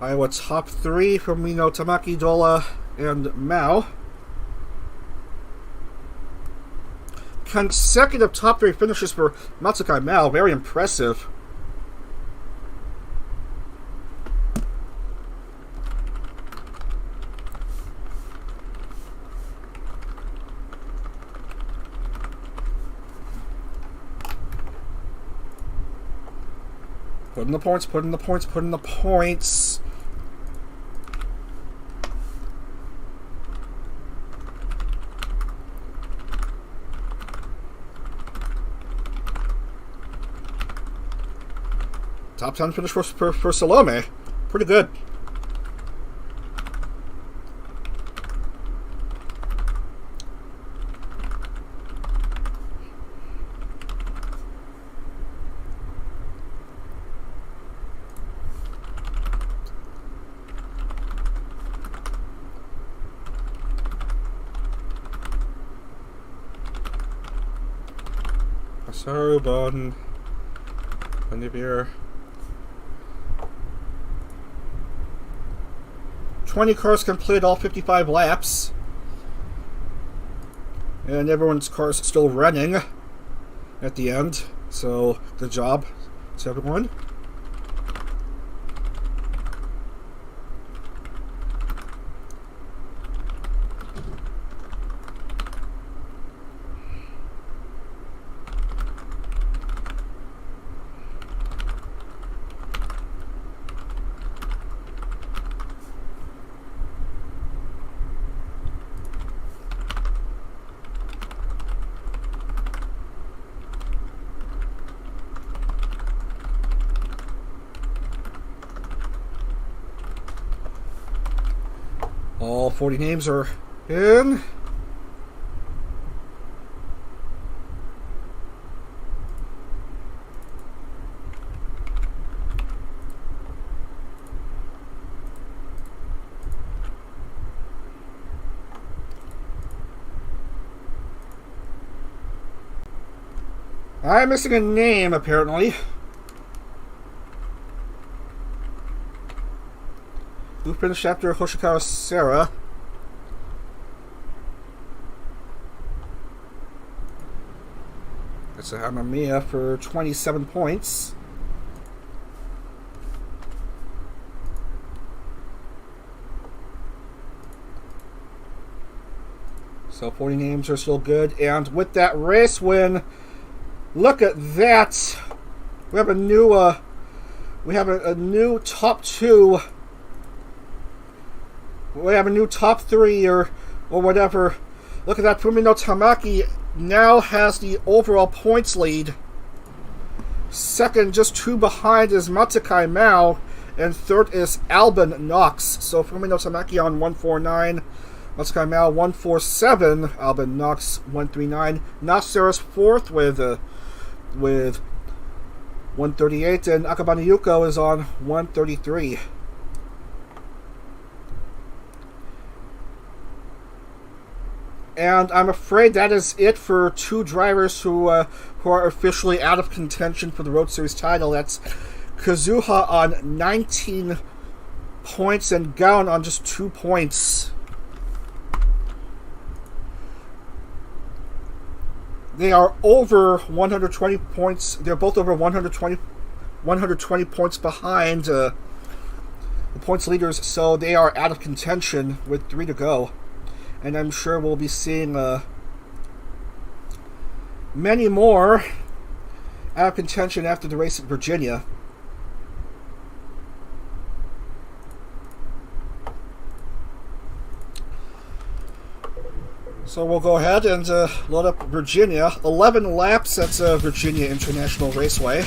Iowa top 3 from Mino, Tamaki, Dola, and Mao. Consecutive top 3 finishes for Matsukai Mao. Very impressive. Put in the points, put in the points, put in the points. Top 10 finish for Salome. Pretty good. Sorry, Bon. Plenty of beer. 20 cars complete all 55 laps. And everyone's cars still running at the end. So, good job to everyone. All 40 names are in. I'm missing a name, apparently. Who finished after Hoshikawa Sarah? That's a Hamamiya for 27 points. So 40 names are still good. And with that race win, look at that. We have a new a new top 2. We have a new top 3 or whatever. Look at that. Fumino Tamaki now has the overall points lead. Second, just 2 behind, is Matsukai Mao. And third is Albin Knox. So Fumino Tamaki on 149. Matsukai Mao 147. Albin Knox 139. Nasera's fourth with 138. And Akabane Yuko is on 133. 。And I'm afraid that is it for two drivers who are officially out of contention for the Road Series title. That's Kazuha on 19 points and Gaon on just 2 points. They are over 120 points. They're both over 120 points behind the points leaders, so they are out of contention with 3 to go. And I'm sure we'll be seeing many more out of contention after the race at Virginia. So we'll go ahead and load up Virginia. 11 laps, that's Virginia International Raceway.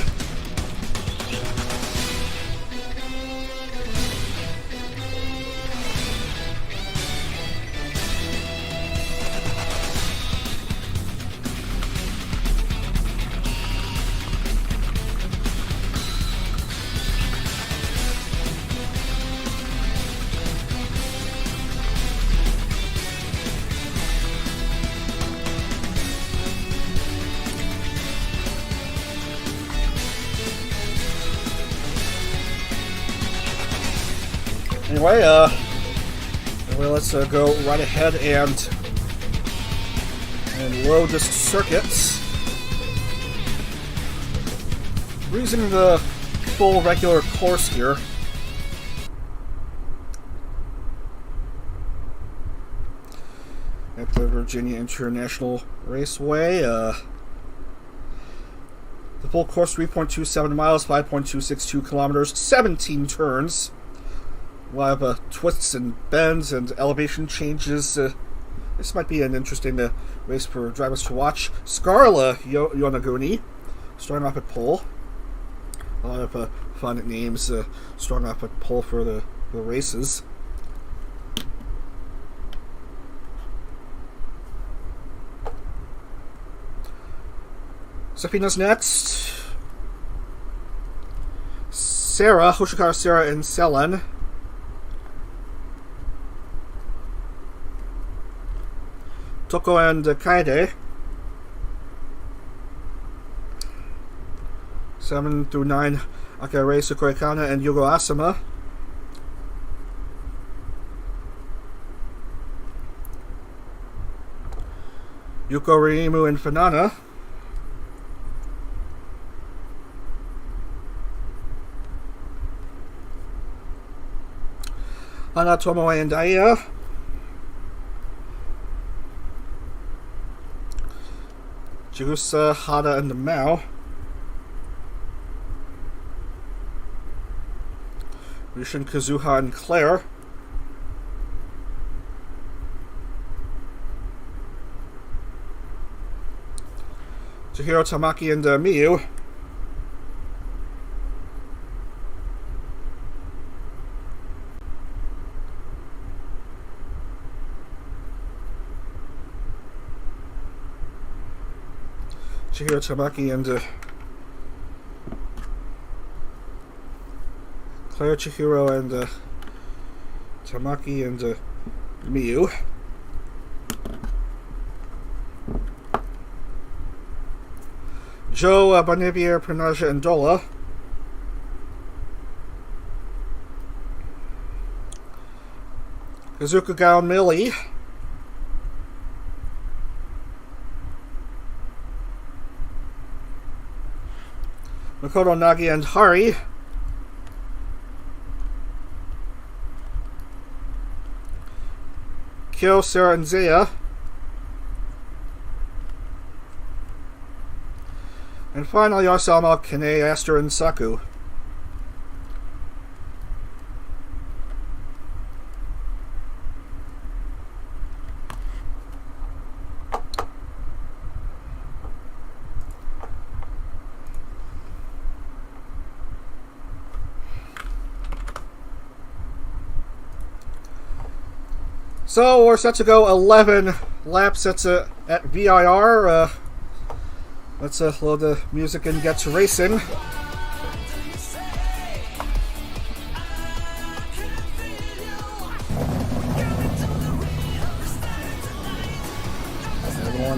Anyway, let's go right ahead and load this circuit. We're using the full regular course here. At the Virginia International Raceway. The full course, 3.27 miles, 5.262 kilometers, 17 turns. We'll have twists and bends and elevation changes. This might be an interesting race for drivers to watch. Scarla Yonaguni starting off at pole. A lot of fun names starting off at pole for the races. Safina's next. Sarah, Hoshikawa Sarah, and Selen. Toko and Kaede. 7 through 9, Akare, Sukoi Kana, and Yugo Asama. Yuko Reimu and Fanana. Hana Tomoe and Daiya. Chigusa, Hada, and Mao. Rishin, Kazuha, and Claire. Chihiro, Tamaki, and Miyu. Chihiro, Tamaki, and Claire, Chihiro, and Tamaki, and Miyu. Joe, Bonivier, Pernaja, and Dola. Kazuka, Gao, and Millie. Makoto, Nagi, and Hari. Kyo, Sarah, and Zaya. And finally, Arsalma, Kane, Aster, and Saku. So we're set to go 11 laps at VIR. Let's load the music and get to racing.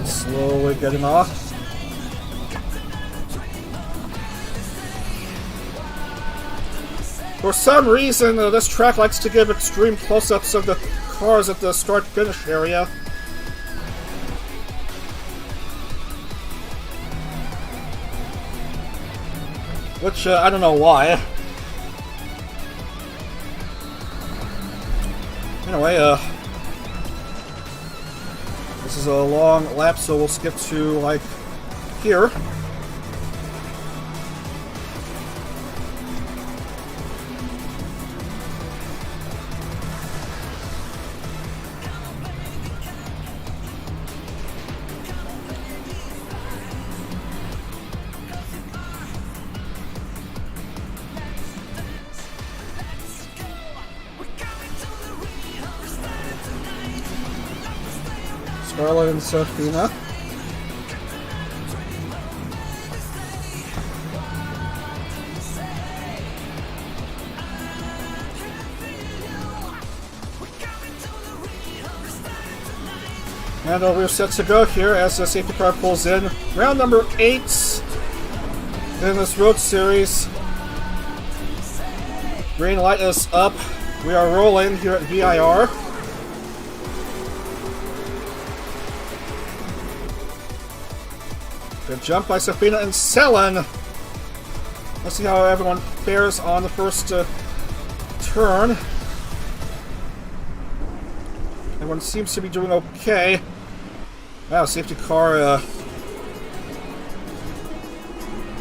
Slowly getting off. For some reason, this track likes to give extreme close-ups of the cars at the start-finish area. Which, I don't know why. Anyway, this is a long lap, so we'll skip to, like, here. Scarlett and Sophina. And we're set to go here as the safety car pulls in. Round number 8 in this road series. Green light is up. We are rolling here at VIR. Good jump by Sophina and Selen. Let's see how everyone fares on the first turn. Everyone seems to be doing okay. Wow, safety car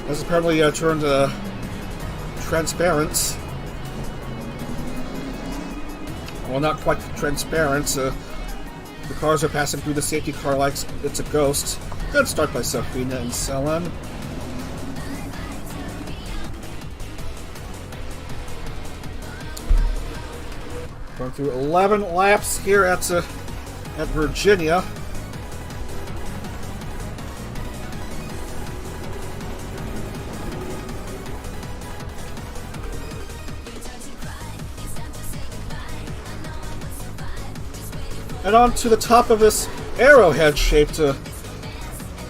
has apparently turned transparent. Well, not quite transparent. The cars are passing through the safety car like it's a ghost. Good start by Sophina and Selen. Going through 11 laps here at Virginia. And on to the top of this arrowhead-shaped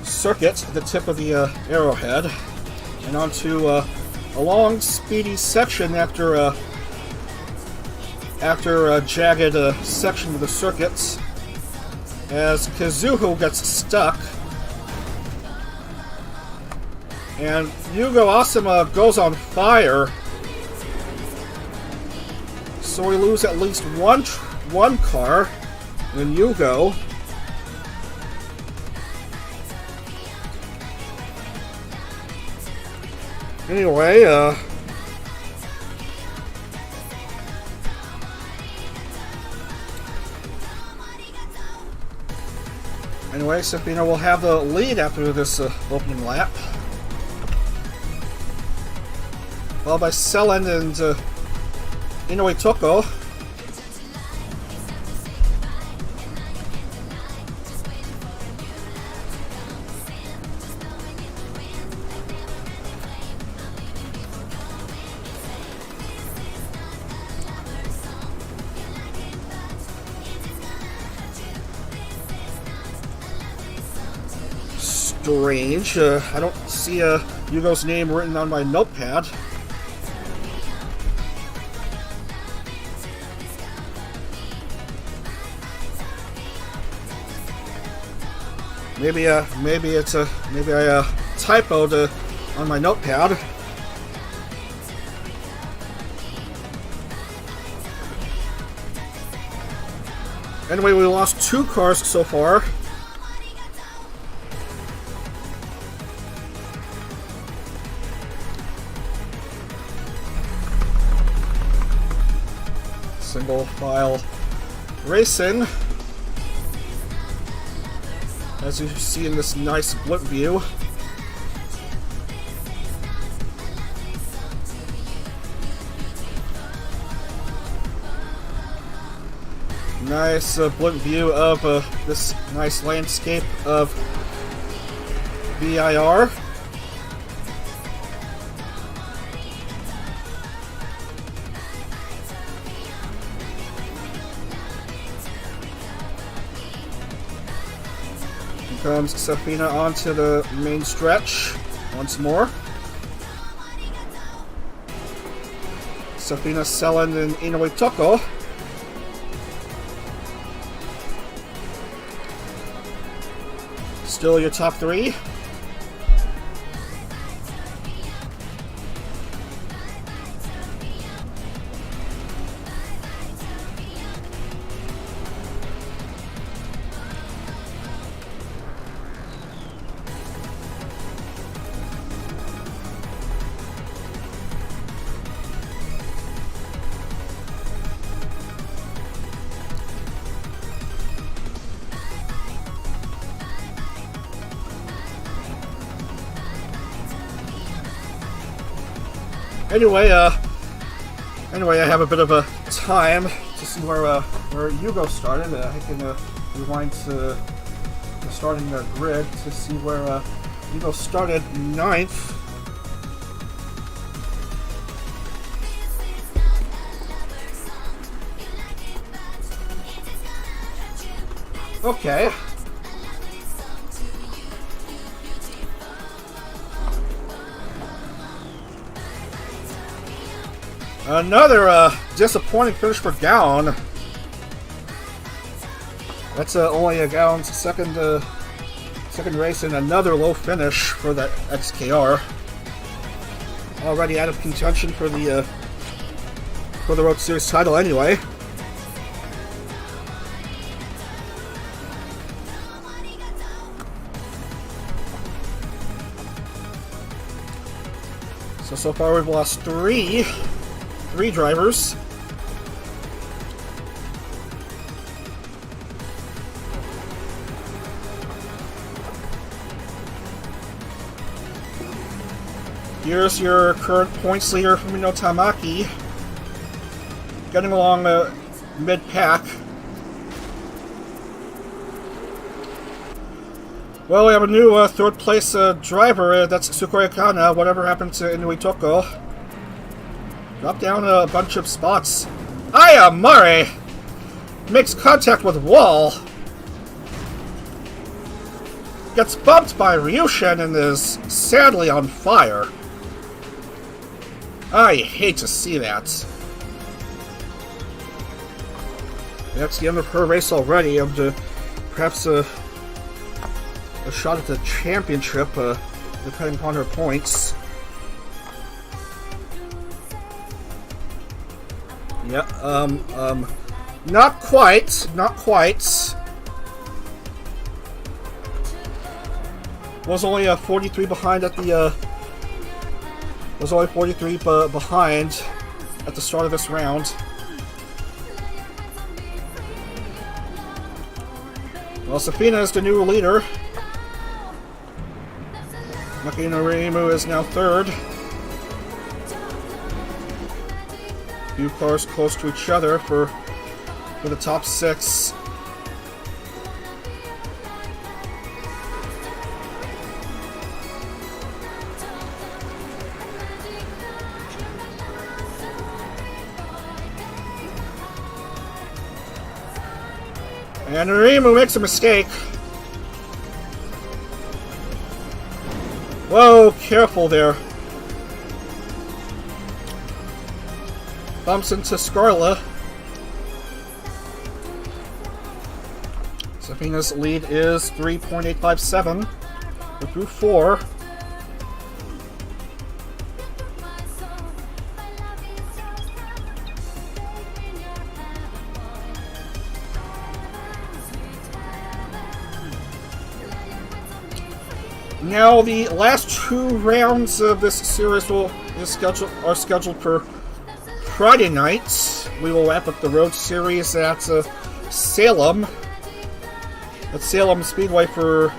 circuit, the tip of the arrowhead, and onto a long, speedy section after a jagged section of the circuits, as Kazuho gets stuck, and Yugo Asuma goes on fire, so we lose at least one car in Yugo. Anyway, Sophina will have the lead after this opening lap, followed by Selen and Inoue Toko. Strange. I don't see Yugo's name written on my notepad. Maybe I typoed on my notepad. Anyway, we lost 2 cars so far. Single file racing, as you see in this nice blimp view. Nice blimp view of this nice landscape of VIR. comes Safina onto the main stretch once more. Safina, Selen, and Inoue Toko. Still your top three. Anyway, I have a bit of a time to see where Yugo started. I can rewind to the starting grid to see where Yugo started 9th. Okay. Another disappointing finish for Gown. That's only a Gown's second race and another low finish for that XKR. Already out of contention for the Road Series title anyway. So far we've lost three drivers. Here's your current points leader, Fumino Tamaki, getting along mid-pack. Well, we have a new third place driver, that's Sukoi Kana. Whatever happened to Inoue Toko? Drop down a bunch of spots. Aya Mare makes contact with wall. Gets bumped by Ryushin and is sadly on fire. I hate to see that. That's the end of her race already. Perhaps a shot at the championship, depending upon her points. Yeah, not quite. Was only 43 behind at the, behind at the start of this round. Well, Safina is the new leader. Makino Reimu is now third. Few cars close to each other for the top six. And Reimu makes a mistake. Whoa, careful there. Bumps into Scarla. Safina's lead is 3.857. We're through 4. Now, the last 2 rounds of this series are scheduled for Friday night. We will wrap up the Road Series at Salem. At Salem Speedway for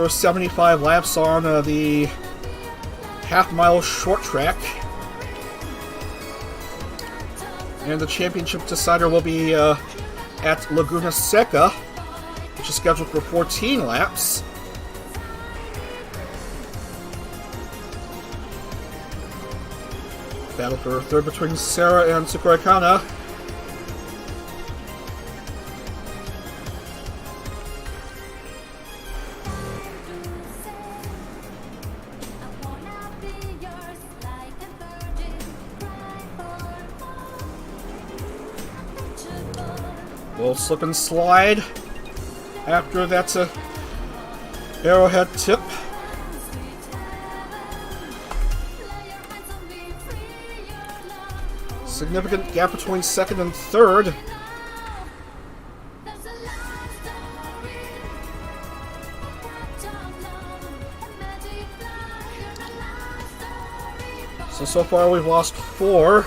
75 laps on the half-mile short track. And the championship decider will be at Laguna Seca, which is scheduled for 14 laps. Battle for third between Sarah and Sukoi Kana. We'll slip and slide after that arrowhead tip. Significant gap between second and third. So far we've lost 4.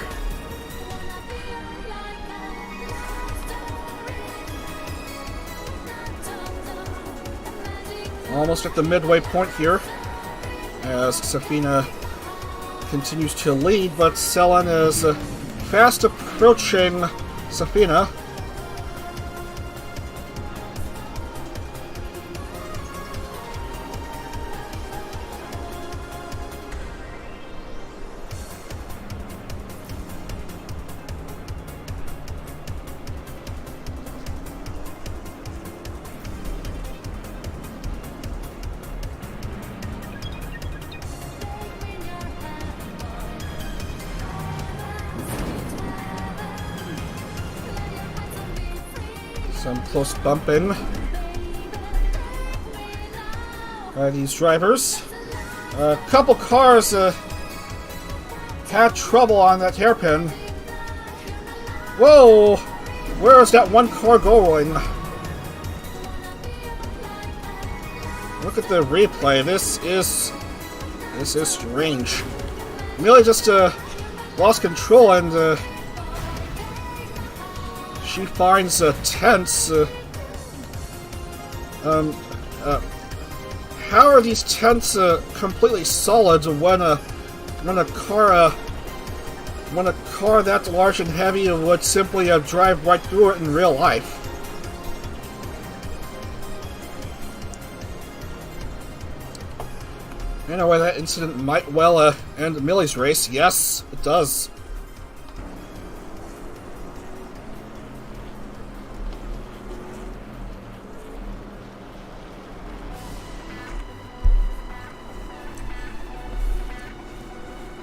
Almost at the midway point here, as Safina continues to lead, but Selen is fast approaching Safina. Some close bumping by these drivers. A couple cars had trouble on that hairpin. Whoa! Where is that one car going? Look at the replay. This is strange. Millie just lost control and she finds tents. How are these tents completely solid when a car that large and heavy would simply drive right through it in real life? Anyway, that incident might well end Millie's race. Yes, it does.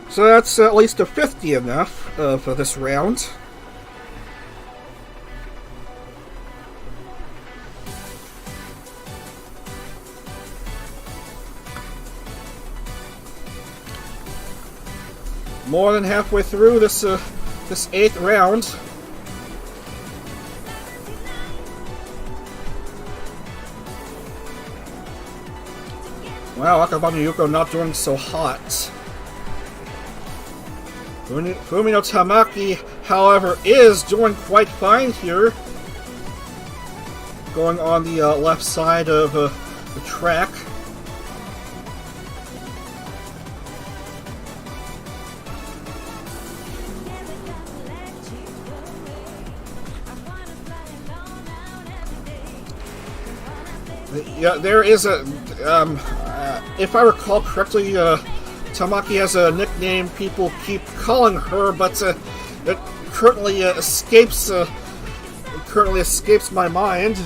So that's at least a 50 enough for this round. More than halfway through this 8th round. Wow, Akabami Yuko not doing so hot. Fumino Tamaki, however, is doing quite fine here. Going on the left side of the track. Yeah, there is a... if I recall correctly, Tamaki has a nickname people keep calling her, but it currently escapes my mind.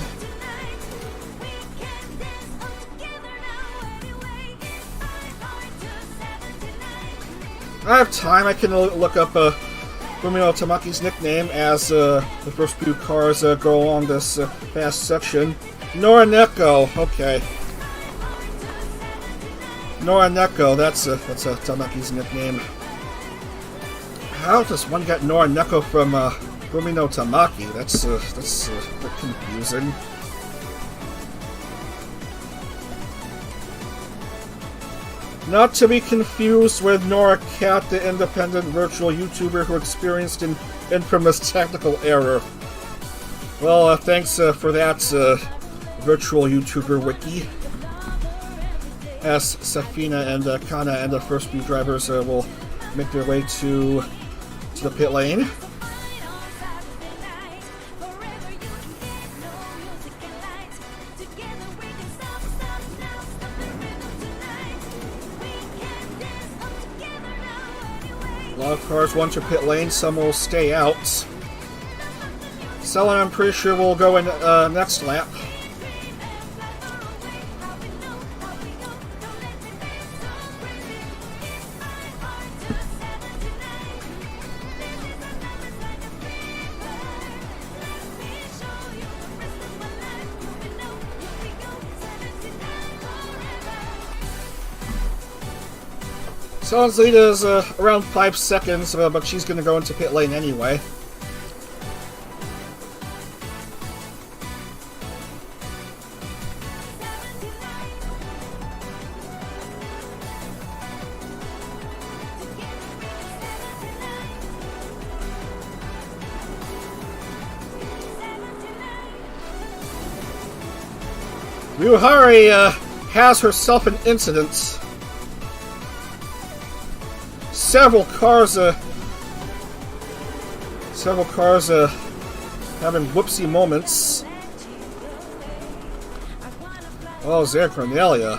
I have time. I can look up Fumio Tamaki's nickname as the first few cars go along this fast section. Noraneko. Okay. Noraneko, that's Tamaki's nickname. How does one get Noraneko from Fumino Tamaki? That's a bit confusing. Not to be confused with Nora Cat, the independent virtual YouTuber who experienced an infamous technical error. Well, thanks for that, virtual YouTuber wiki. As Safina and Kana and the first few drivers will make their way to the pit lane. A lot of cars want to pit lane, some will stay out. Selen, I'm pretty sure, will go in next lap. Someone's lead is around 5 seconds, but she's going to go into pit lane anyway. Ryuhari has herself an incident. Several cars having whoopsie moments. Oh, there, Cornelia.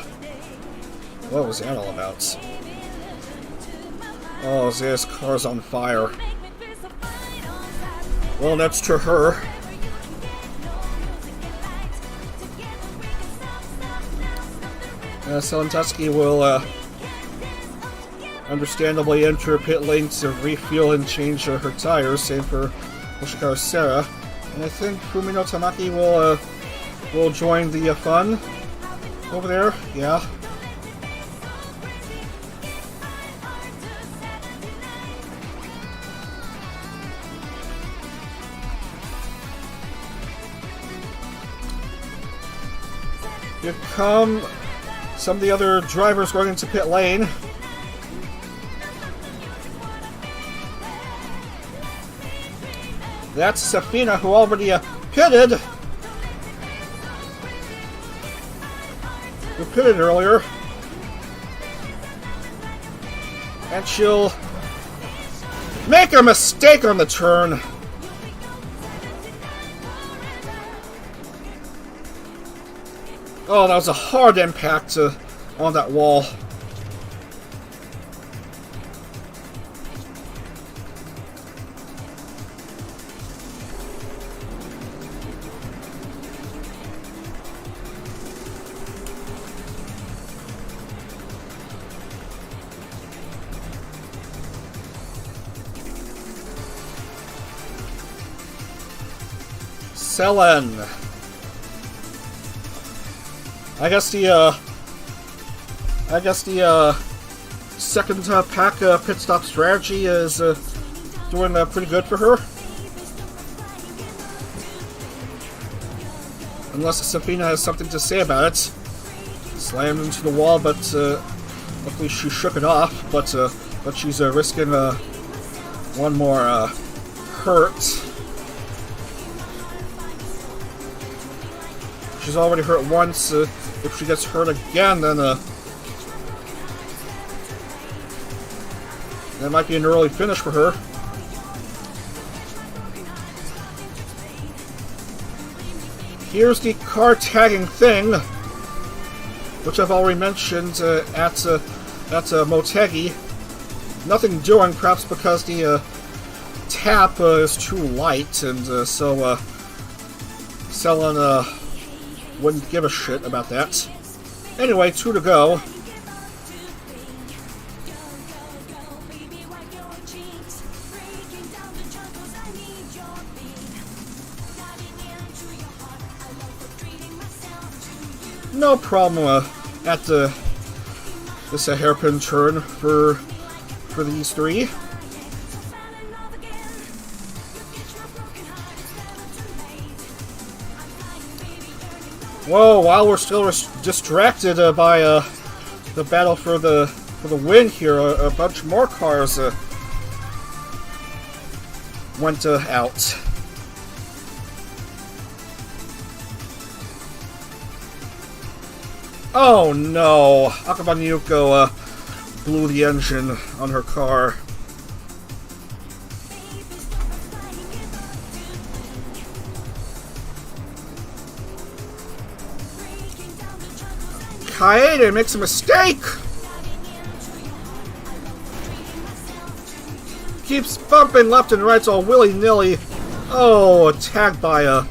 What was that all about? Oh, there's car's on fire. Well, that's to her. Selentuski will understandably enter pit lane to refuel and change her tires, same for Yoshikawa Sarah. And I think Fumino Tamaki will join the fun over there. Yeah. Here come some of the other drivers going into pit lane. That's Safina, who already pitted. Who pitted earlier. And she'll make a mistake on the turn. Oh, that was a hard impact on that wall. Selen. I guess the second pack pit stop strategy is doing pretty good for her. Unless Safina has something to say about it. Slammed into the wall, but luckily she shook it off. But she's risking one more hurt. She's already hurt once. If she gets hurt again, then that might be an early finish for her. Here's the car tagging thing, which I've already mentioned at Motegi. Nothing doing, perhaps because the tap is too light, and so Selen wouldn't give a shit about that. Anyway, 2 to go. No problem at this hairpin turn for these three. Whoa! While we're still distracted by the battle for the win here, a bunch more cars went out. Oh no! Akaba Yuko blew the engine on her car. Kaede makes a mistake! Keeps bumping left and right all willy-nilly. Oh, tagged by a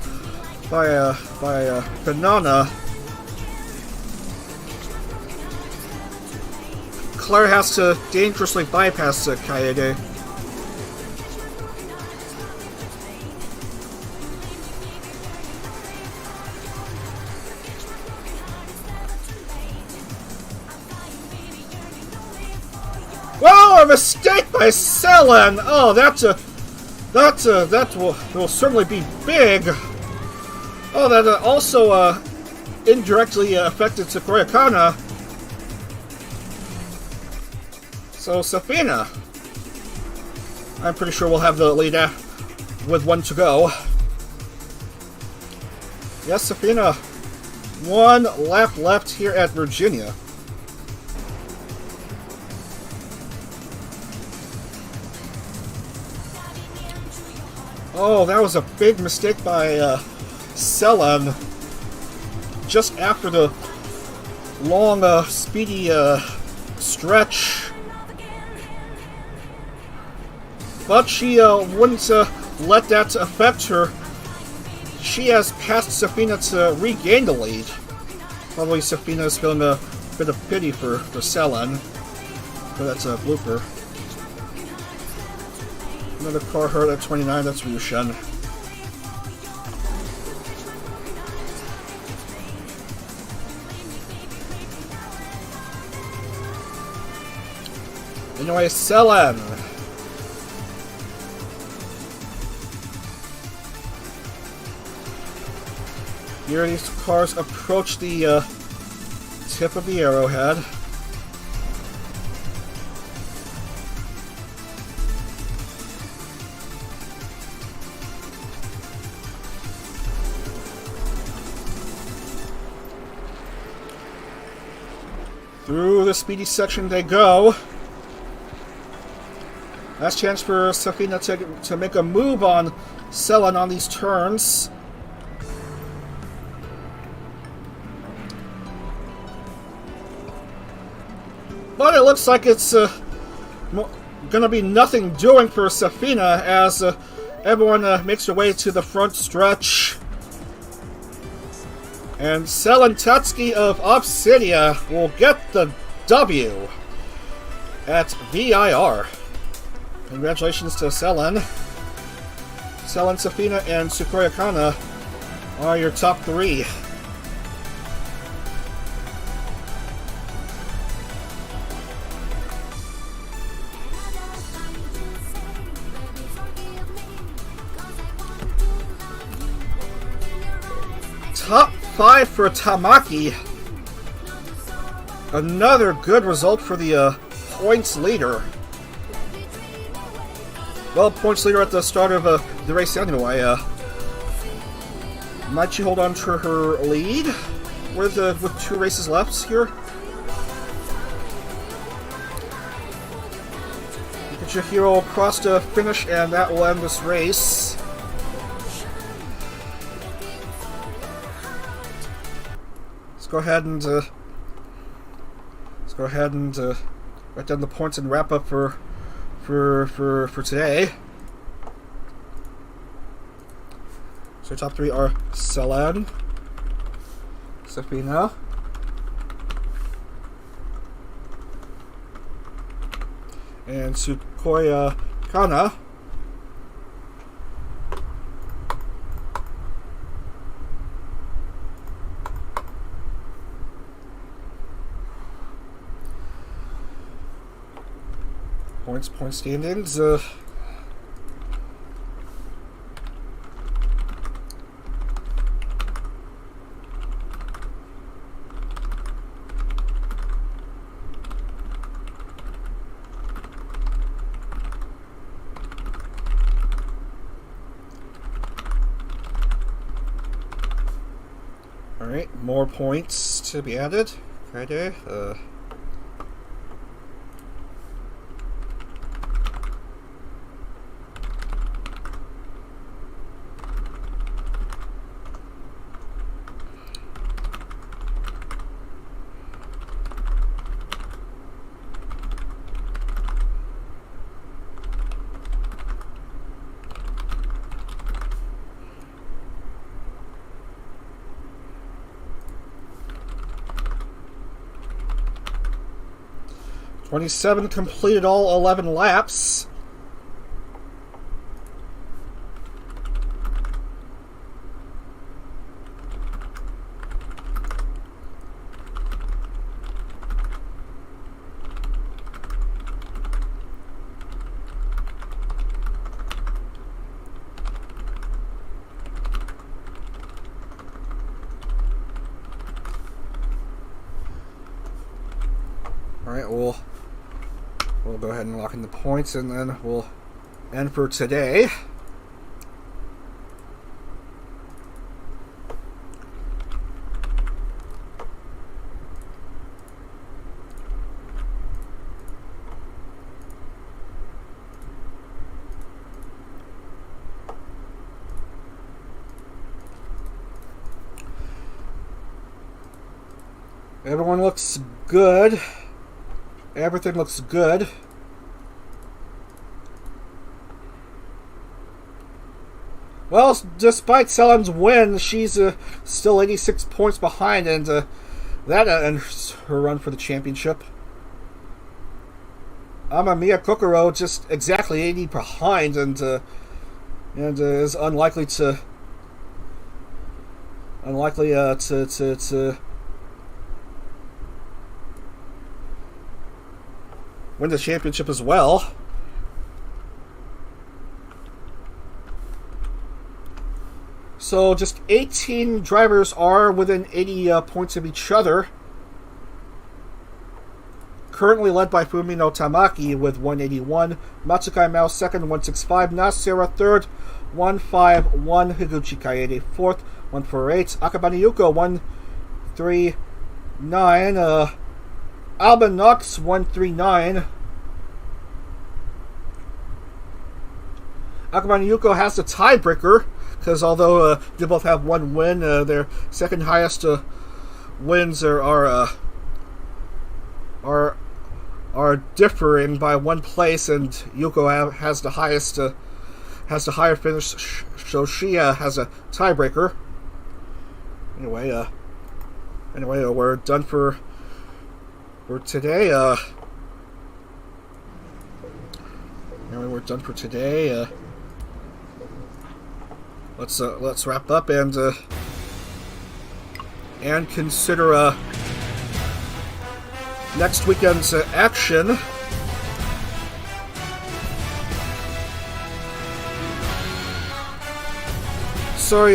banana. Claire has to dangerously bypass Kaede. Oh, a mistake by Selen! Oh, that will certainly be big. Oh, that also indirectly affected Tsukuya Kana. So, Safina. I'm pretty sure we'll have the lead with 1 to go. Yes, Safina. 1 lap left here at Virginia. Oh, that was a big mistake by Selen. Just after the long, speedy stretch. But she wouldn't let that affect her. She has passed Safina to regain the lead. Probably Safina is feeling a bit of pity for Selen. But that's a blooper. Another car hurt at 29, that's Ryushen. Anyway, Selen. Here these cars approach the tip of the arrowhead. Through the speedy section they go. Last chance for Safina to make a move on Selen on these turns. But it looks like it's gonna be nothing doing for Safina as everyone makes their way to the front stretch. And Selen Tatsuki of Obsidia will get the W at VIR. Congratulations to Selen. Selen, Safina, and Tsukuya Kana are your top 3. Top 5 for Tamaki. Another good result for the points leader. Well, points leader at the start of the race anyway. Might she hold on to her lead with 2 races left here? Get your hero across the finish, and that will end this race. Let's go ahead and write down the points and wrap up for today. So top 3 are Selen, Safina, and Tsukuya Kana. Point standings. Alright, more points to be added. Friday. '27 completed all 11 laps. Alright, we'll go ahead and lock in the points, and then we'll end for today. Everyone looks good. Everything looks good. Well, despite Selen's win, she's still 86 points behind, and that ends her run for the championship. Amamiya Kokoro just exactly 80 behind, and is unlikely to win the championship as well. So just 18 drivers are within 80 points of each other. Currently led by Fumino Tamaki with 181. Matsukai Mao second, 165. Nasira third, 151. Higuchi Kaede fourth, 148. Akabane Yuko 139. Alban Knox 139. Akabane Yuko has the tiebreaker, because although they both have one win, their second highest wins are differing by one place, and Yuko has the highest has the higher finish, so she has a tiebreaker. Anyway, we're done for today. We're done for today. Let's wrap up and consider next weekend's action. So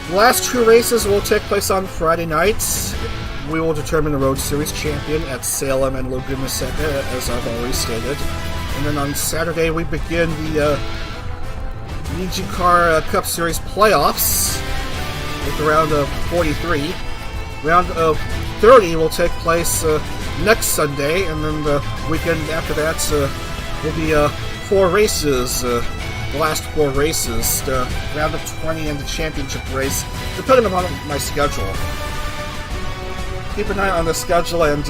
the last two races will take place on Friday nights. We will determine the Road Series champion at Salem and Laguna Seca, as I've already stated. And then on Saturday, we begin the NijiCar Cup Series playoffs with the round of 43. Round of 30 will take place next Sunday, and then the weekend after that will be 4 races. The last 4 races, the round of 20 and the championship race, depending upon my schedule. Keep an eye on the schedule, and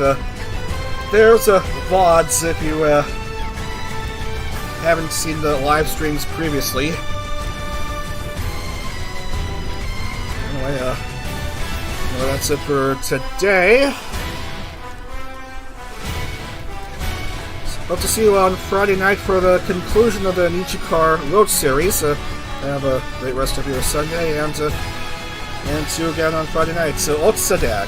there's VODs if you haven't seen the live streams previously. Anyway, that's it for today. Hope to see you on Friday night for the conclusion of the NijiCar Road Series. Have a great rest of your Sunday, and see you again on Friday night. So, Otsadag.